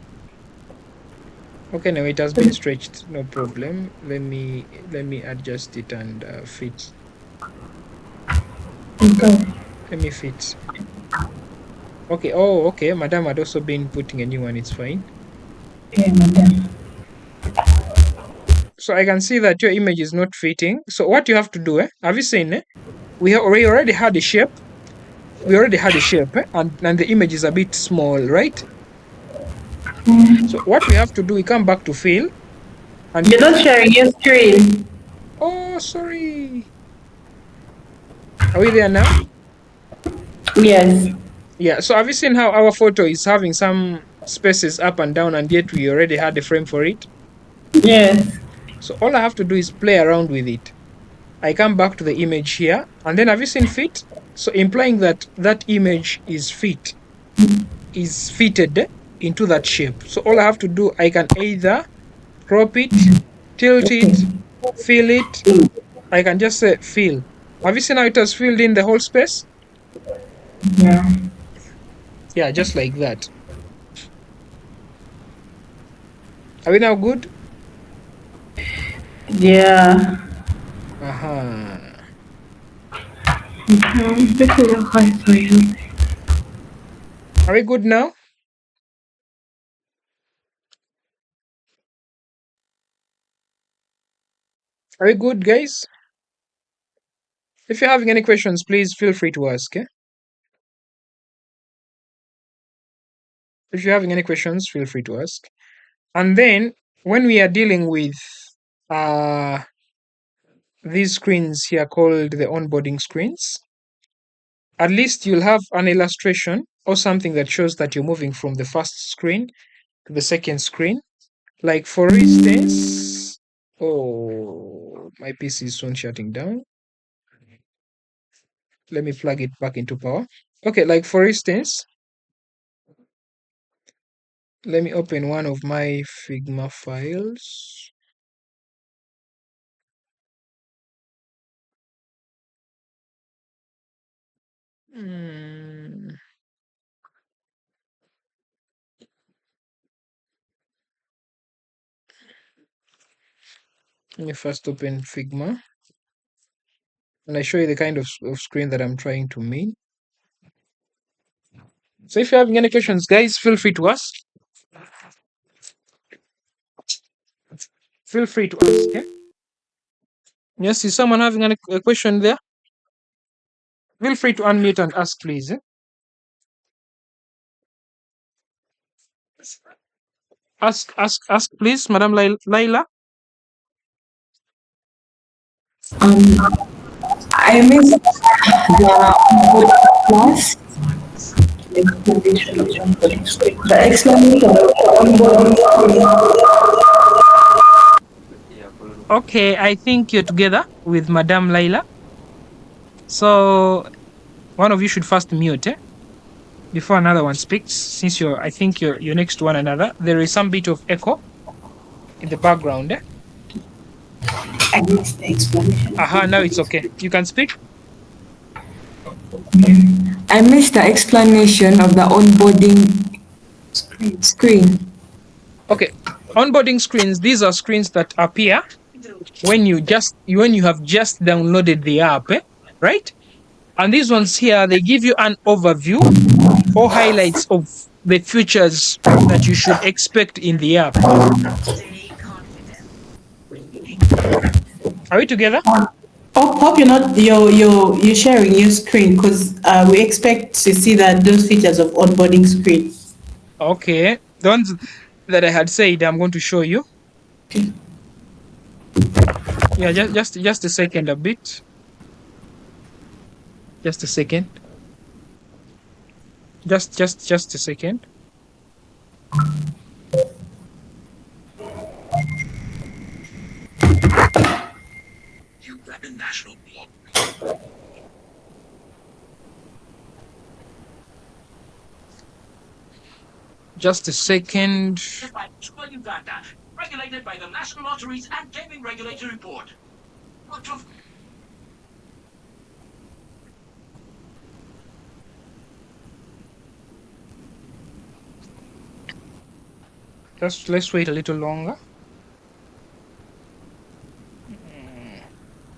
Okay, now it has been stretched. No problem. Let me adjust it and fit. Okay. Let me fit. Okay. Oh, okay. Madam had also been putting a new one. It's fine. Okay, madam. So I can see that your image is not fitting. So what you have to do, have you seen? We already had a shape. We already had a shape, and the image is a bit small, right? So what we have to do, we come back to fill, and You're not sharing your screen. oh, sorry. Are we there now? Yes. Yeah. So have you seen how our photo is having some spaces up and down, and yet we already had a frame for it? Yes. So all I have to do is play around with it. I come back to the image here, and then have you seen fit? So implying that that image is fitted into that shape. So all I have to do, I can either crop it, tilt Okay. it, fill it. I can just say fill. Have you seen how it has filled in the whole space? Yeah. Yeah, just like that. Are we now good? Yeah. Uh-huh. Are we good now? Are we good, guys? If you're having any questions, please feel free to ask. Eh? If you're having any questions, feel free to ask. And then when we are dealing with uh, these screens here called the onboarding screens, at least you'll have an illustration or something that shows that you're moving from the first screen to the second screen. Like for instance, oh, my PC is soon shutting down. Let me plug it back into power. Okay, like for instance, let me open one of my Figma files. Hmm. Let me first open Figma and I show you the kind of screen that I'm trying to make. So if you're having any questions, guys, feel free to ask. Feel free to ask. Okay? Yes, is someone having a question there? Feel free to unmute and ask, please. Ask, please, Madam Laila. I missed the class. The explanation of onboarding. Okay, I think you're together with Madam Laila. So one of you should first mute before another one speaks. Since I think you're next to one another. There is some bit of echo in the background. I missed the explanation. Aha, now it's okay. You can speak. I missed the explanation of the onboarding screen. Okay, onboarding screens. These are screens that appear when you have just downloaded the app, right? And these ones here, they give you an overview or highlights of the features that you should expect in the app. Are we together? Hope you're sharing your screen because we expect to see those features of onboarding screen. Okay, the ones that I had said, I'm going to show you. Yeah, just a second, a bit. Just a second. Just a second. Just a second. Regulated by the National Lotteries and Gaming Regulatory Board. let's wait a little longer.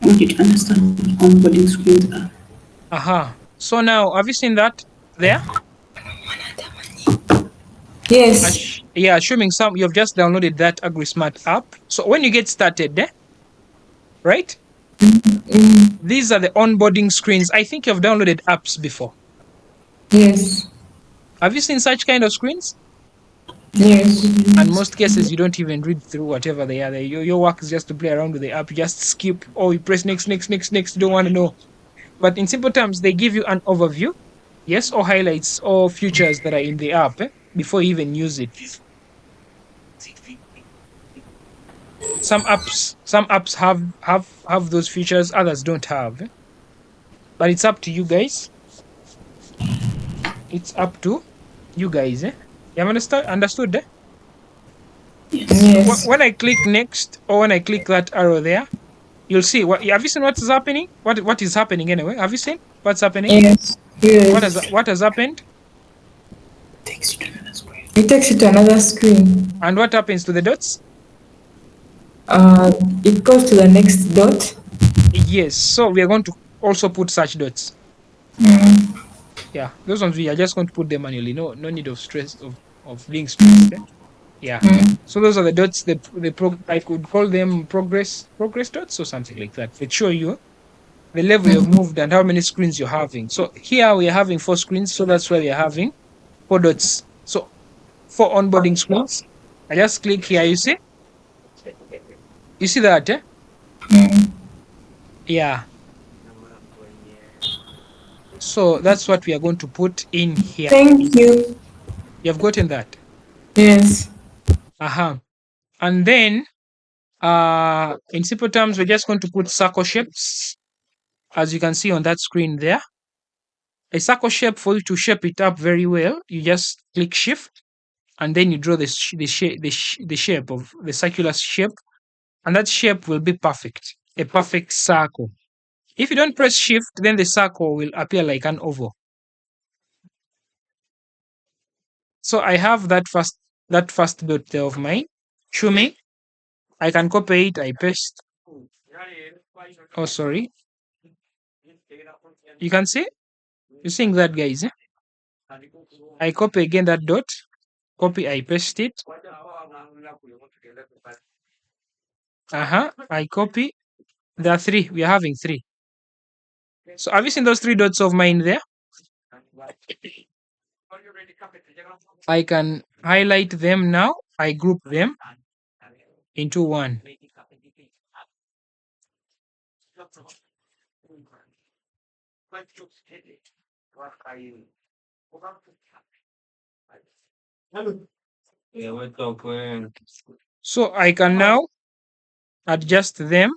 I want you to understand what onboarding screens are. Aha. So now, have you seen that there? Yes. Yeah, assuming you've just downloaded that AgriSmart app. So when you get started, right? These are the onboarding screens. I think you've downloaded apps before. Yes. Have you seen such kind of screens? Yes. And most cases, you don't even read through whatever they are. Your work is just to play around with the app. You just skip, or you press next. You don't want to know. But in simple terms, they give you an overview, yes, or highlights or features that are in the app before you even use it. Some apps have those features, others don't have. But it's up to you guys. It's up to you guys. You have understood? Yes. When I click next, or when I click that arrow there, you'll see what. Have you seen what is happening? What is happening anyway? Have you seen what's happening? Yes. Yes. What has happened? It takes you to another screen. And what happens to the dots? It goes to the next dot. Yes. So we are going to also put such dots. Yeah, those ones we are just going to put them manually. No need of stress of being stressed. Yeah. So those are the dots. I could call them progress dots or something like that. They show you the level you've moved and how many screens you're having. So here we are having 4 screens, so that's why we are having 4 dots. So 4 onboarding screens. I just click here. You see that? Yeah. So that's what we are going to put in here. Thank you. You've gotten that? Yes. And then in simple terms, we're just going to put circle shapes, as you can see on that screen there. A circle shape, for you to shape it up very well, you just click shift and then you draw the shape of the circular shape, and that shape will be perfect, a perfect circle. If you don't press shift, then the circle will appear like an oval. So I have that first dot there of mine. Show me. I can copy it, I paste. Oh, sorry. You can see? You're seeing that, guys? I copy again that dot. Copy, I paste it. I copy. There are 3. We are having 3. So have you seen those 3 dots of mine there? I can highlight them now. I group them into one. So I can now adjust them.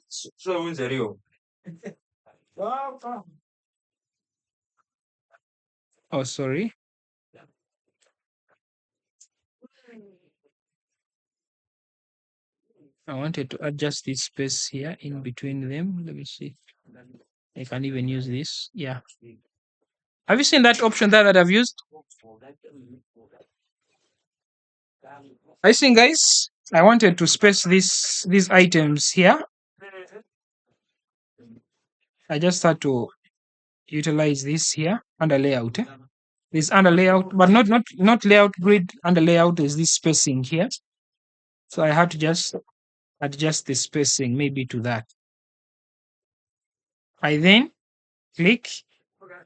Oh, sorry. I wanted to adjust this space here in between them. Let me see. I can even use this. Yeah. Have you seen that option there that I've used? I think, guys, I wanted to space these items here. I just had to utilize this here under layout. This under layout, but not layout grid. Under layout is this spacing here. So I had to just adjust the spacing maybe to that. I then click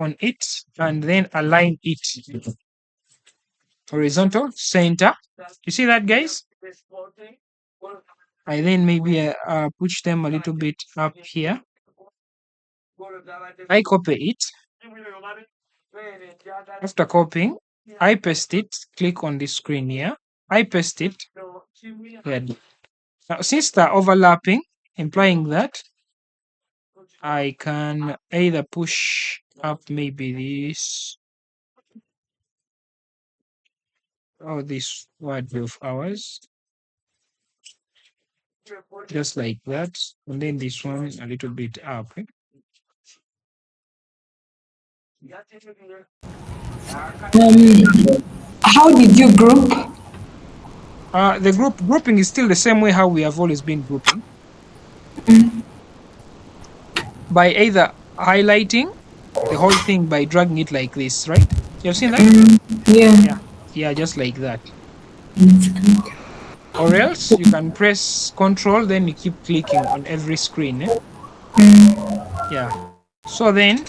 on it and then align it horizontal center. You see that, guys? I then maybe push them a little bit up here. I copy it. After copying, I paste it. Click on the screen here. I paste it. Good. Now, since they're overlapping, implying that I can either push up maybe this or this word of ours, just like that, and then this one a little bit up. How did you group? The grouping is still the same way how we have always been grouping. By either highlighting the whole thing by dragging it like this, right? You have seen that? Yeah. Yeah, just like that. Or else you can press Control, then you keep clicking on every screen. Yeah. So then,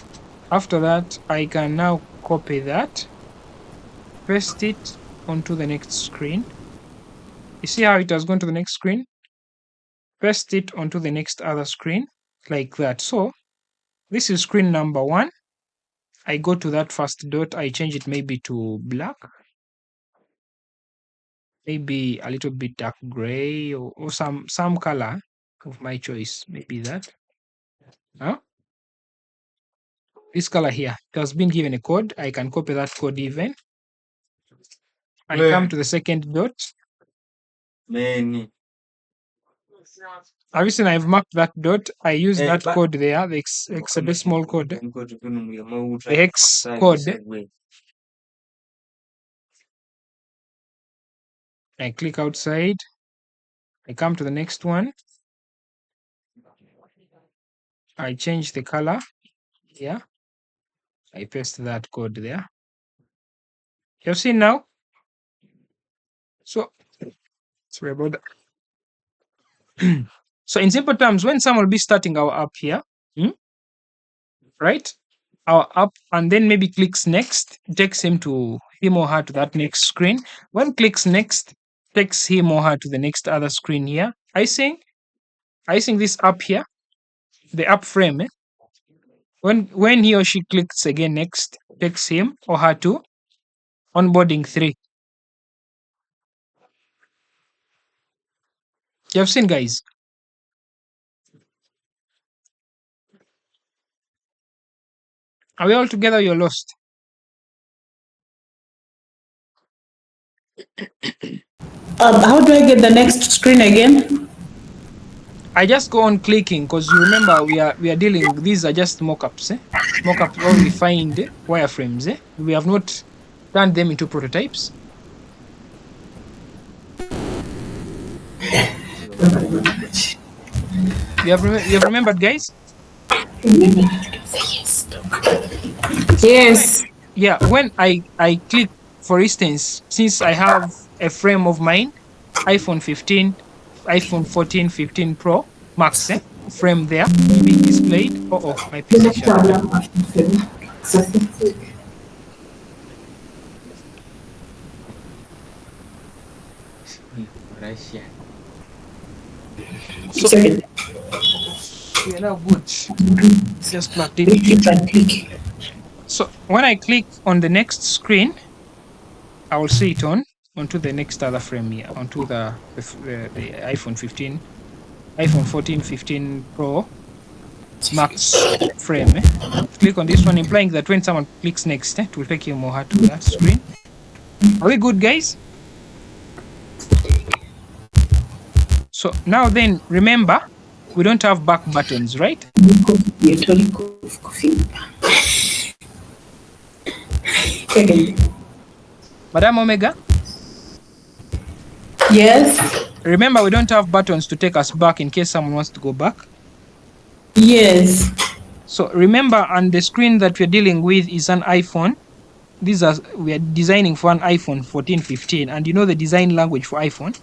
after that, I can now copy that, paste it onto the next screen. You see how it has gone to the next screen? Paste it onto the next other screen, like that. So, this is screen number 1. I go to that first dot, I change it maybe to black, maybe a little bit dark gray, or some color of my choice, maybe that. Huh? This color here, it has been given a code. I can copy that code even. I come to the second dot. Have you seen I've marked that dot? I use that code there, the hexadecimal code. The hex code. I click outside. I come to the next one. I change the color here. I paste that code there. You have seen now? So, sorry about that. So, in simple terms, when someone will be starting our app here, right? Our app, and then maybe clicks next, takes him or her to that next screen. When clicks next, takes him or her to the next other screen here. I think this app here, the app frame, when he or she clicks again next, takes him or her to onboarding 3. You have seen, guys? Are we all together? You're lost. How do I get the next screen again? I just go on clicking because you remember we are dealing. These are just mock-ups. Mock-ups or refined wireframes. We have not turned them into prototypes. You have remembered, guys? Yes. Yeah. When I click, for instance, since I have a frame of mine, iPhone 15, iPhone 14, 15 Pro Max, frame there being displayed. My PC shut down. So, you're now good. Just plugged in. So when I click on the next screen, I will see it onto the next other frame here, onto the iPhone 15, iPhone 14, 15 Pro Max frame. Click on this one, implying that when someone clicks next, it will take him or her to that screen. Are we good, guys? So now then, remember, we don't have back buttons, right? Madam Omega? Yes. Remember, we don't have buttons to take us back in case someone wants to go back. Yes. So remember, on the screen that we're dealing with is an iPhone. We are designing for an iPhone 14, 15, and you know the design language for iPhone.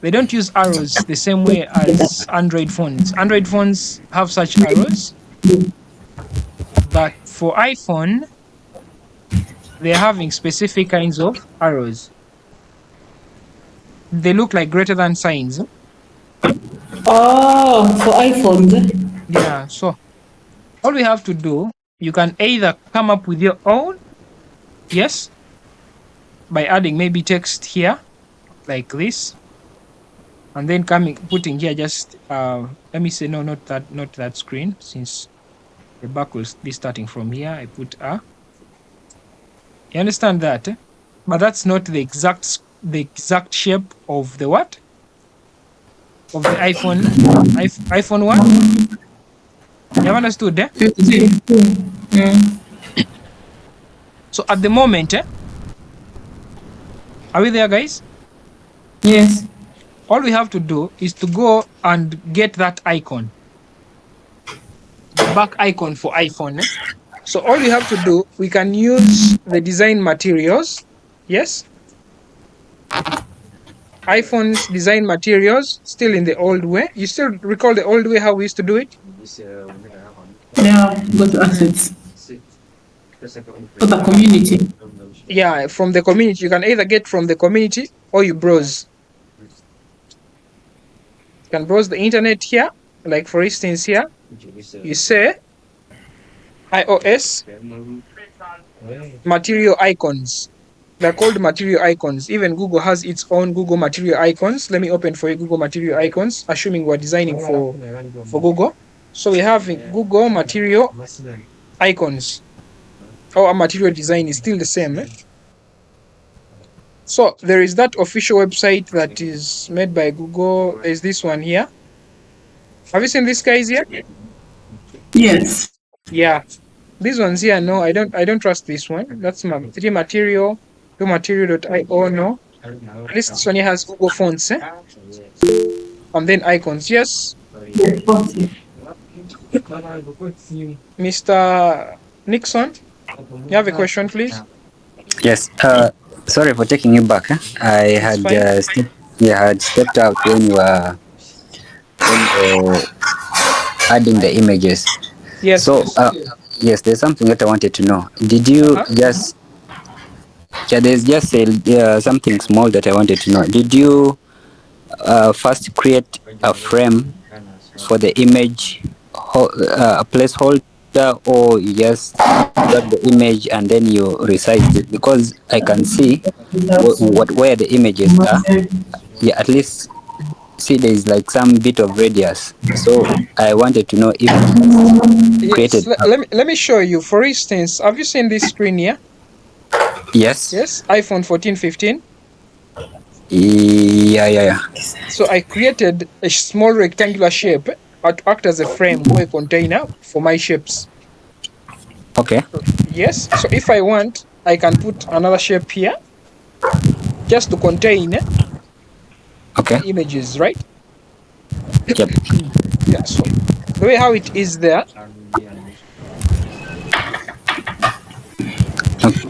They don't use arrows the same way as Android phones. Android phones have such arrows, but for iPhone, they're having specific kinds of arrows. They look like greater than signs. Oh, for iPhones. Yeah, so all we have to do, you can either come up with your own, yes, by adding maybe text here, like this, and then putting here just, let me say, no, not that screen, since the back will be starting from here. I put a. You understand that? But that's not the exact shape of the what? Of the iPhone 1? You have understood? So at the moment, are we there, guys? Yes. All we have to do is to go and get that icon, the back icon for iPhone. So all we have to do, we can use the design materials. Yes, iPhone's design materials, still in the old way. You still recall the old way how we used to do it? Yeah, go to assets. For the community. Yeah, from the community. You can either get from the community or you browse. You can browse the internet here. Like for instance here, you say iOS material icons. They're called material icons. Even Google has its own Google material icons. Let me open for you Google material icons, assuming we're designing for Google. So we have Google material icons. Our material design is still the same. So there is that official website that is made by Google. There's this one here. Have you seen these guys here? Yes. Yeah. These ones here, no, I don't trust this one. That's my 3 material, 2 material.io, no. At least this one here has Google fonts, and then icons. Yes, Mr. Nixon, you have a question, please? Yes. Sorry for taking you back. I It's had fine. had stepped out when you were adding the images. Yes. So yes, there's something that I wanted to know. Did you just? Yeah, there's just something small that I wanted to know. Did you first create a frame for the image, a placeholder, or you just got the image and then you resized it? Because I can see where the images are. Yeah, at least see there is like some bit of radius. So I wanted to know if you Yes. created. Let me show you. For instance, have you seen this screen here? Yes. Yes. iPhone 14, 15. Yeah. So I created a small rectangular shape to act as a frame or a container for my shapes. Okay. Yes. So if I want, I can put another shape here just to contain Okay. my images, right? Yep. Yeah. So the way how it is there.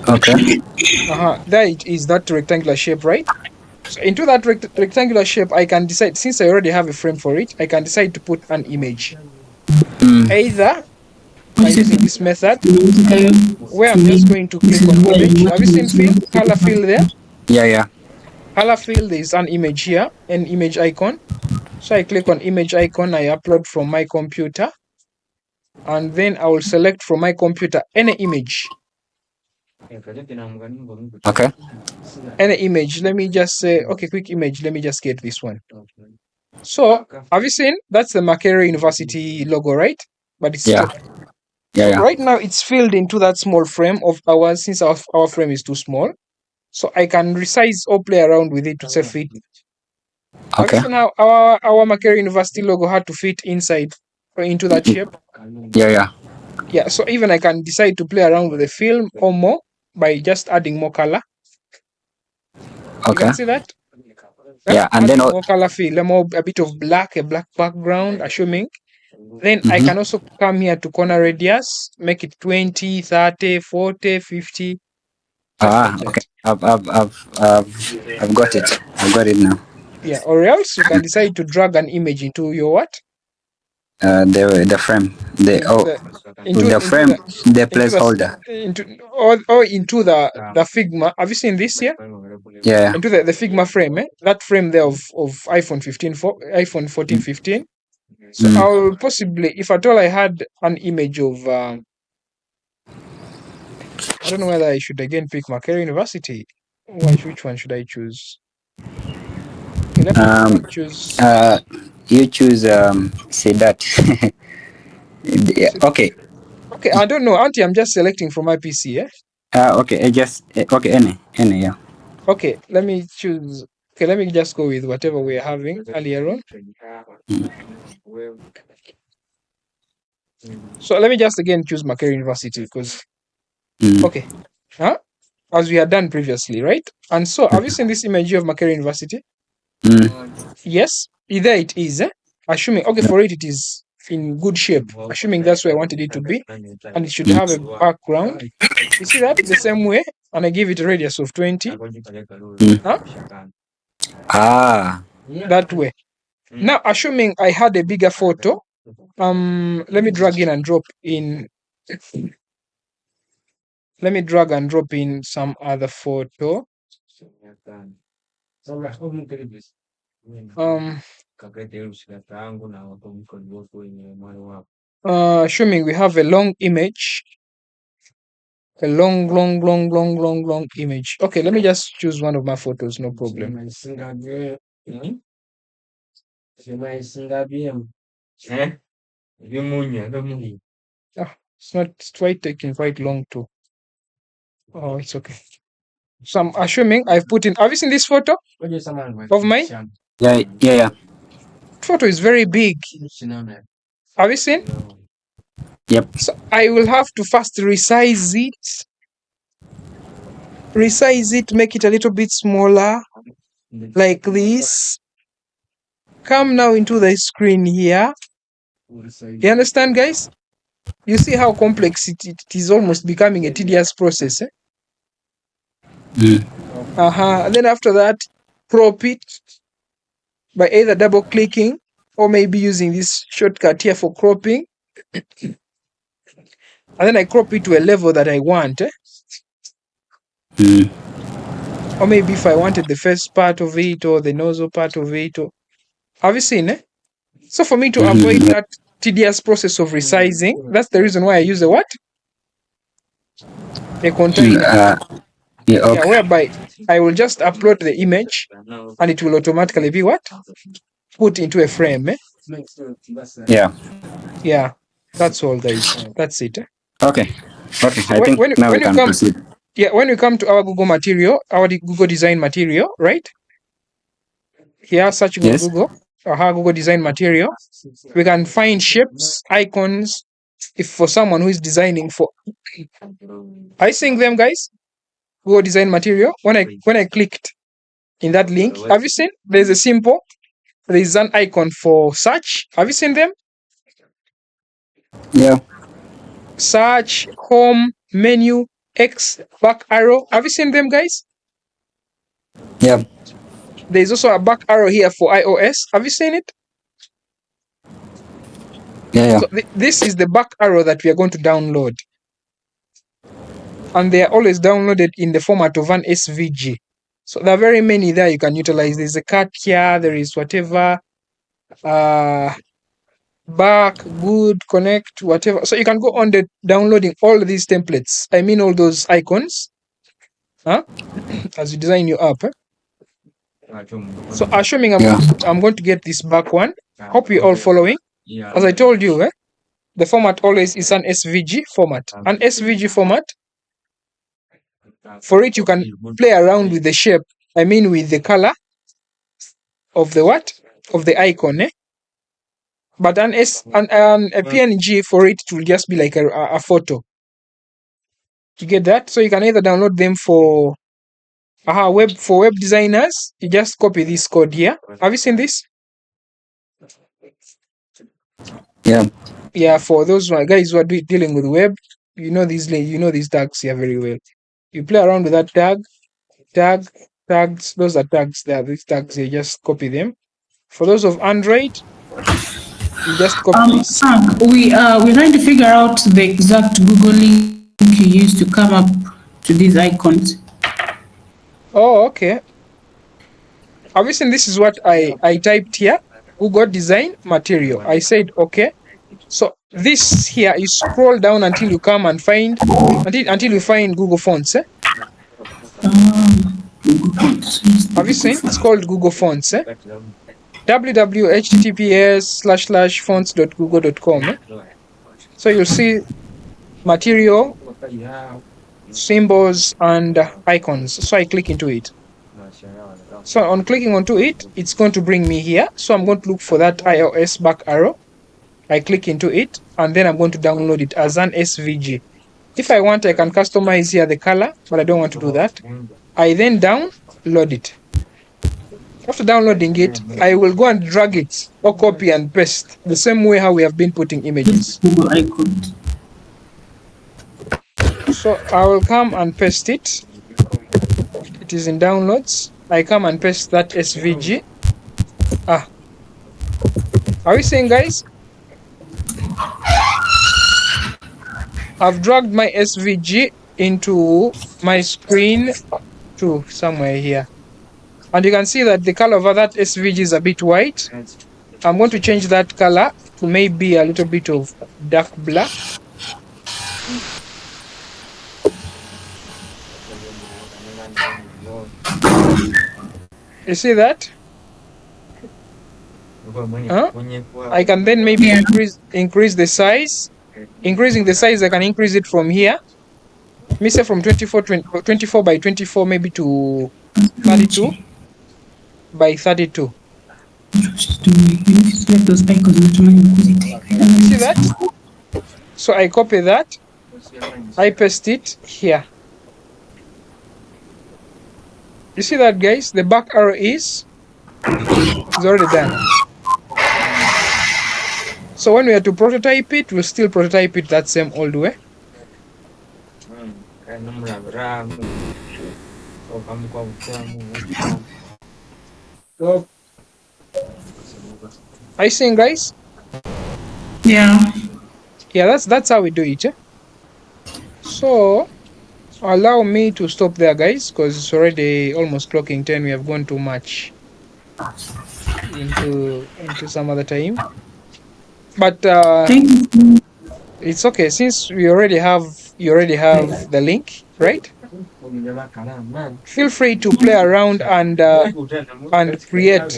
Okay. There it is, that rectangular shape, right? So into that rectangular shape, I can decide, since I already have a frame for it, I can decide to put an image. Either by using this method, where I'm just going to click on image. Have you seen fill? Color fill there? Yeah. Color fill, there is an image here, an image icon. So I click on image icon, I upload from my computer, and then I will select from my computer any image. Okay. Any image. Let me just say, okay, quick image. Let me just get this one. So, have you seen? That's the Makerere University logo, right? But it's Yeah. Yeah. right now it's filled into that small frame of ours, since our frame is too small. So I can resize or play around with it to say fit. Have you Okay. seen how our Makerere University logo had to fit inside or into that shape? Yeah. Yeah, so even I can decide to play around with the film or more by just adding more color. You Okay. can see that? Yeah, and then more color fill, a bit of black, a black background, assuming. Then I can also come here to corner radius, make it 20, 30, 40, 50. Okay. I've got it. I've got it now. Yeah, or else you can decide to drag an image into your what? The frame. The frame, the placeholder. Or into the Figma. Have you seen this here? Yeah. Into the Figma frame, that frame there of iPhone 15 iPhone 14, 15. So I'll possibly, if at all I had an image of I don't know whether I should again pick Makerere University. Which one should I choose? Okay, let me choose. You choose say that. Yeah, okay. Okay, I don't know, Auntie. I'm just selecting from my PC. Okay. Okay. Any. Yeah. Okay, let me choose. Okay, let me just go with whatever we are having earlier on. So let me just again choose Makerere University because okay, as we had done previously, right? And so have you seen this image of Makerere University? Yes, there it is. Assuming, okay, for it is in good shape. Assuming that's where I wanted it to be. And it should have a background. You see that? The same way. And I give it a radius of 20. Huh? That way. Now, assuming I had a bigger photo, let me drag in and drop in. Let me drag and drop in some other photo. Assuming we have a long image. A long image. Okay, let me just choose one of my photos, no problem. It's quite taking quite long too. Oh, it's okay. So I'm assuming I've put in. Have you seen this photo of mine? Yeah. Photo is very big. Have you seen? Yep. So I will have to first resize it. Make it a little bit smaller, like this. Come now into the screen here. You understand, guys? You see how complex it is, almost becoming a tedious process. And then after that, crop it by either double clicking or maybe using this shortcut here for cropping. And then I crop it to a level that I want. Or maybe if I wanted the first part of it or the nozzle part of it. Have you seen? So for me to avoid that tedious process of resizing, that's the reason why I use a what? A container. Yeah, whereby I will just upload the image and it will automatically be what? Put into a frame. Yeah, that's all, guys. That's it. Okay. So I think now we can proceed. Yeah, when we come to our Google material, our Google design material, right? Here, searching on Google, our Google design material, we can find shapes, icons. If for someone who is designing for, are you seeing them, guys? Google design material. When I clicked in that link, have you seen? There's a simple. There's an icon for search. Have you seen them? Yeah. Search, home, menu, X, back arrow. Have you seen them, guys? Yeah. There's also a back arrow here for iOS. Have you seen it? Yeah. So this is the back arrow that we are going to download. And they are always downloaded in the format of an SVG. So there are very many there you can utilize. There's a cat here, there is whatever, back, good, connect, whatever. So you can go on the downloading all these templates. I mean all those icons. As you design your app. So assuming I'm going to get this back one. Hope you're all following. As I told you, the format always is an SVG format. An SVG format, for it you can play around with the shape. I mean with the color of the what? Of the icon. But a PNG, for it will just be like a photo. You get that? So you can either download them for web designers. You just copy this code here. Have you seen this? Yeah. Yeah, for those guys who are dealing with web, you know these tags here very well. You play around with that tags. Those are tags there. These tags, you just copy them. For those of Android, you just copy this. Frank, we're trying to figure out the exact Google link you used to come up to these icons. Oh, okay. Have you seen? This is what I typed here. Google design material. I said okay. So this here, you scroll down until you come and find until you find Google Fonts. Have you seen? It's called Google Fonts. www.https://fonts.google.com. So you'll see material, symbols, and icons. So I click into it. So on clicking onto it, it's going to bring me here. So I'm going to look for that iOS back arrow. I click into it, and then I'm going to download it as an SVG. If I want, I can customize here the color, but I don't want to do that. I then download it. After downloading it, I will go and drag it or copy and paste the same way how we have been putting images. Google icon. So I will come and paste it. It is in downloads. I come and paste that SVG. Are we seeing, guys? I've dragged my SVG into my screen to somewhere here. And you can see that the color of that SVG is a bit white. I'm going to change that color to maybe a little bit of dark black. You see that? I can then maybe increase the size. Increasing the size, I can increase it from here. Let me say from 24 by 24 maybe to 32 by 32. You see that? So I copy that. I paste it here. You see that, guys? The back arrow is already done. So when we are to prototype it, we'll still prototype it that same old way. Are you seeing, guys? Yeah. Yeah, that's how we do it. So allow me to stop there, guys, because it's already almost clocking 10. We have gone too much into some other time. But it's okay since you already have the link, right? Feel free to play around and create.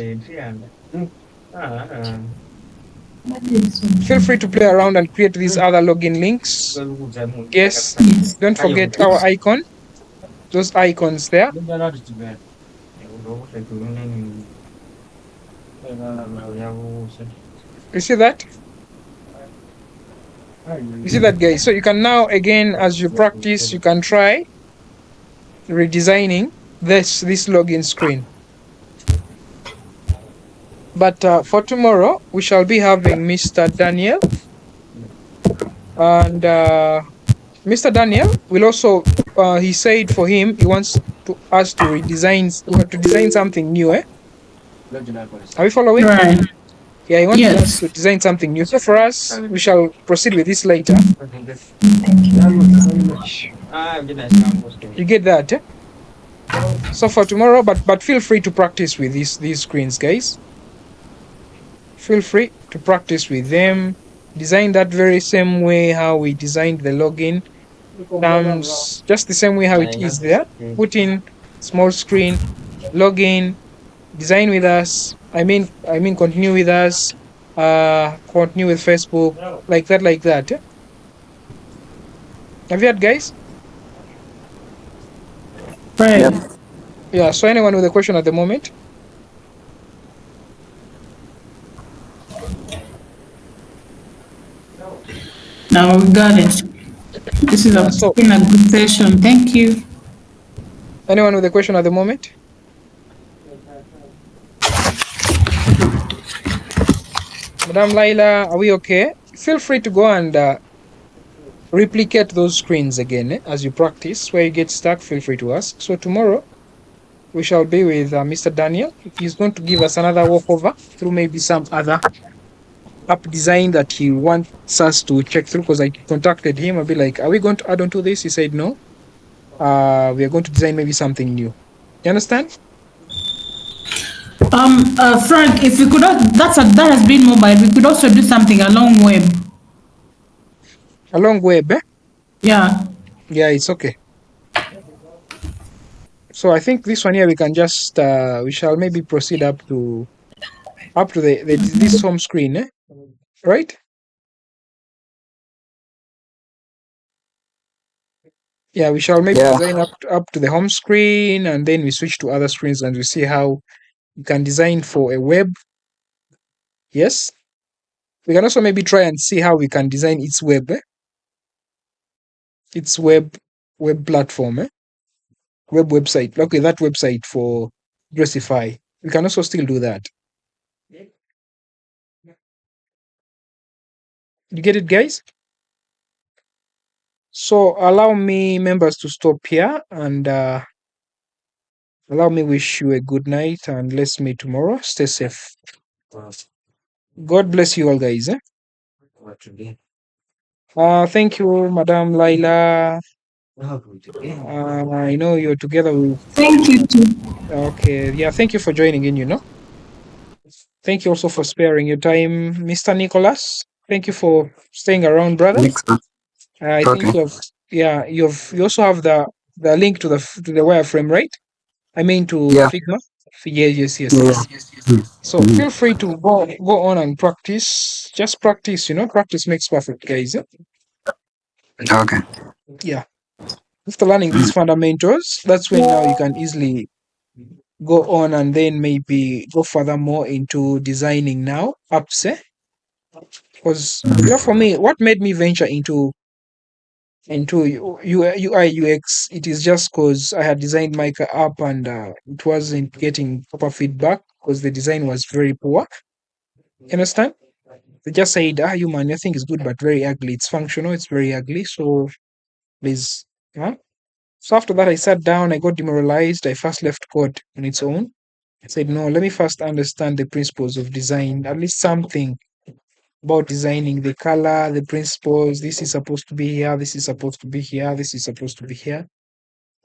Feel free to play around and create these other login links. Yes, don't forget our icon. Those icons there. You see that? You see that, guys? So you can now, again, as you practice, you can try redesigning this login screen. But for tomorrow, we shall be having Mr. Daniel. And Mr. Daniel will also, he said for him, he wants us to design something new. Are we following? Right. Yeah, he wants us to design something new. So for us, we shall proceed with this later. You get that? So for tomorrow, but feel free to practice with these screens, guys. Feel free to practice with them. Design that very same way how we designed the login. Just the same way how it is there. Put in small screen, login, design with us. I mean, continue with us. Continue with Facebook, like that. Have you heard, guys? Right. Yep. Yeah. So anyone with a question at the moment? Now we got it. This is been a good session. Thank you. Anyone with a question at the moment? Madam Laila, are we okay? Feel free to go and replicate those screens again as you practice. Where you get stuck, feel free to ask. So tomorrow, we shall be with Mr. Daniel. He's going to give us another walkover through maybe some other app design that he wants us to check through, because I contacted him. I'll be like, are we going to add on to this? He said no. We are going to design maybe something new. You understand? Frank, if we could, that has been mobile. We could also do something along web. Along web, eh? Yeah. Yeah, it's okay. So I think this one here we can just we shall maybe proceed up to this home screen, eh? Right? Yeah, we shall maybe design up to the home screen, and then we switch to other screens and we see how you can design for a web. Yes. We can also maybe try and see how we can design its web, eh? Its web platform, eh? Website. Okay, that website for Dressify. We can also still do that. You get it, guys? So allow me, members, to stop here and allow me wish you a good night and let's meet tomorrow. Stay safe. God bless you all, guys. Thank you, Madam Laila. I know you're together with. Thank you too. Okay, yeah, thank you for joining in. Thank you also for sparing your time, Mr. Nicholas. Thank you for staying around, brother. Next one. I Okay. think you also have the link to the wireframe, right? I mean to Yeah. Figma. Yes. Yeah. So feel free to go on and practice. Just practice, practice makes perfect, guys. Okay. Yeah. After learning these fundamentals, that's when now you can easily go on and then maybe go furthermore into designing now apps. Because for me, what made me venture into UI UX, it is just because I had designed my app and it wasn't getting proper feedback because the design was very poor. You understand? They just said, you man, your thing is good but very ugly. It's functional, it's very ugly. So please, huh? So after that, I sat down, I got demoralized. I first left code on its own. I said, no, let me first understand the principles of design, at least something about designing the color, the principles. This is supposed to be here, this is supposed to be here, this is supposed to be here.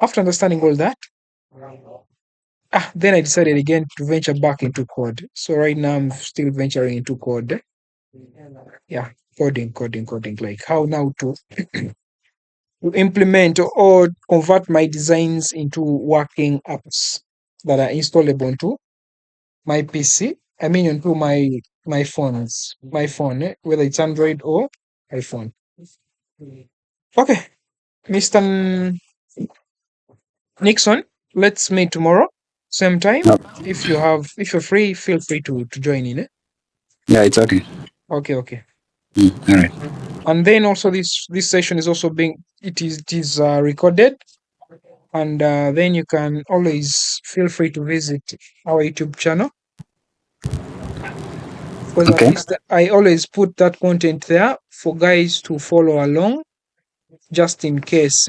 After understanding all that, then I decided again to venture back into code. So right now I'm still venturing into code. Yeah, coding, like how now to implement or convert my designs into working apps that are installable onto my PC. I mean onto my phone, whether it's Android or iPhone. Okay, Mr. Nixon, let's meet tomorrow, same time. If you're free, feel free to join in. Yeah, it's okay. Okay. All right. And then also this session is also it is recorded, and then you can always feel free to visit our YouTube channel, because at Okay. least I always put that content there for guys to follow along, just in case.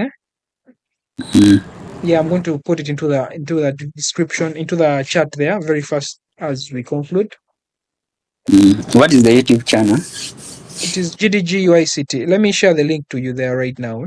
Yeah, I'm going to put it into the description, into the chat there very fast as we conclude. What is the YouTube channel? It is GDG UI City. Let me share the link to you there right now.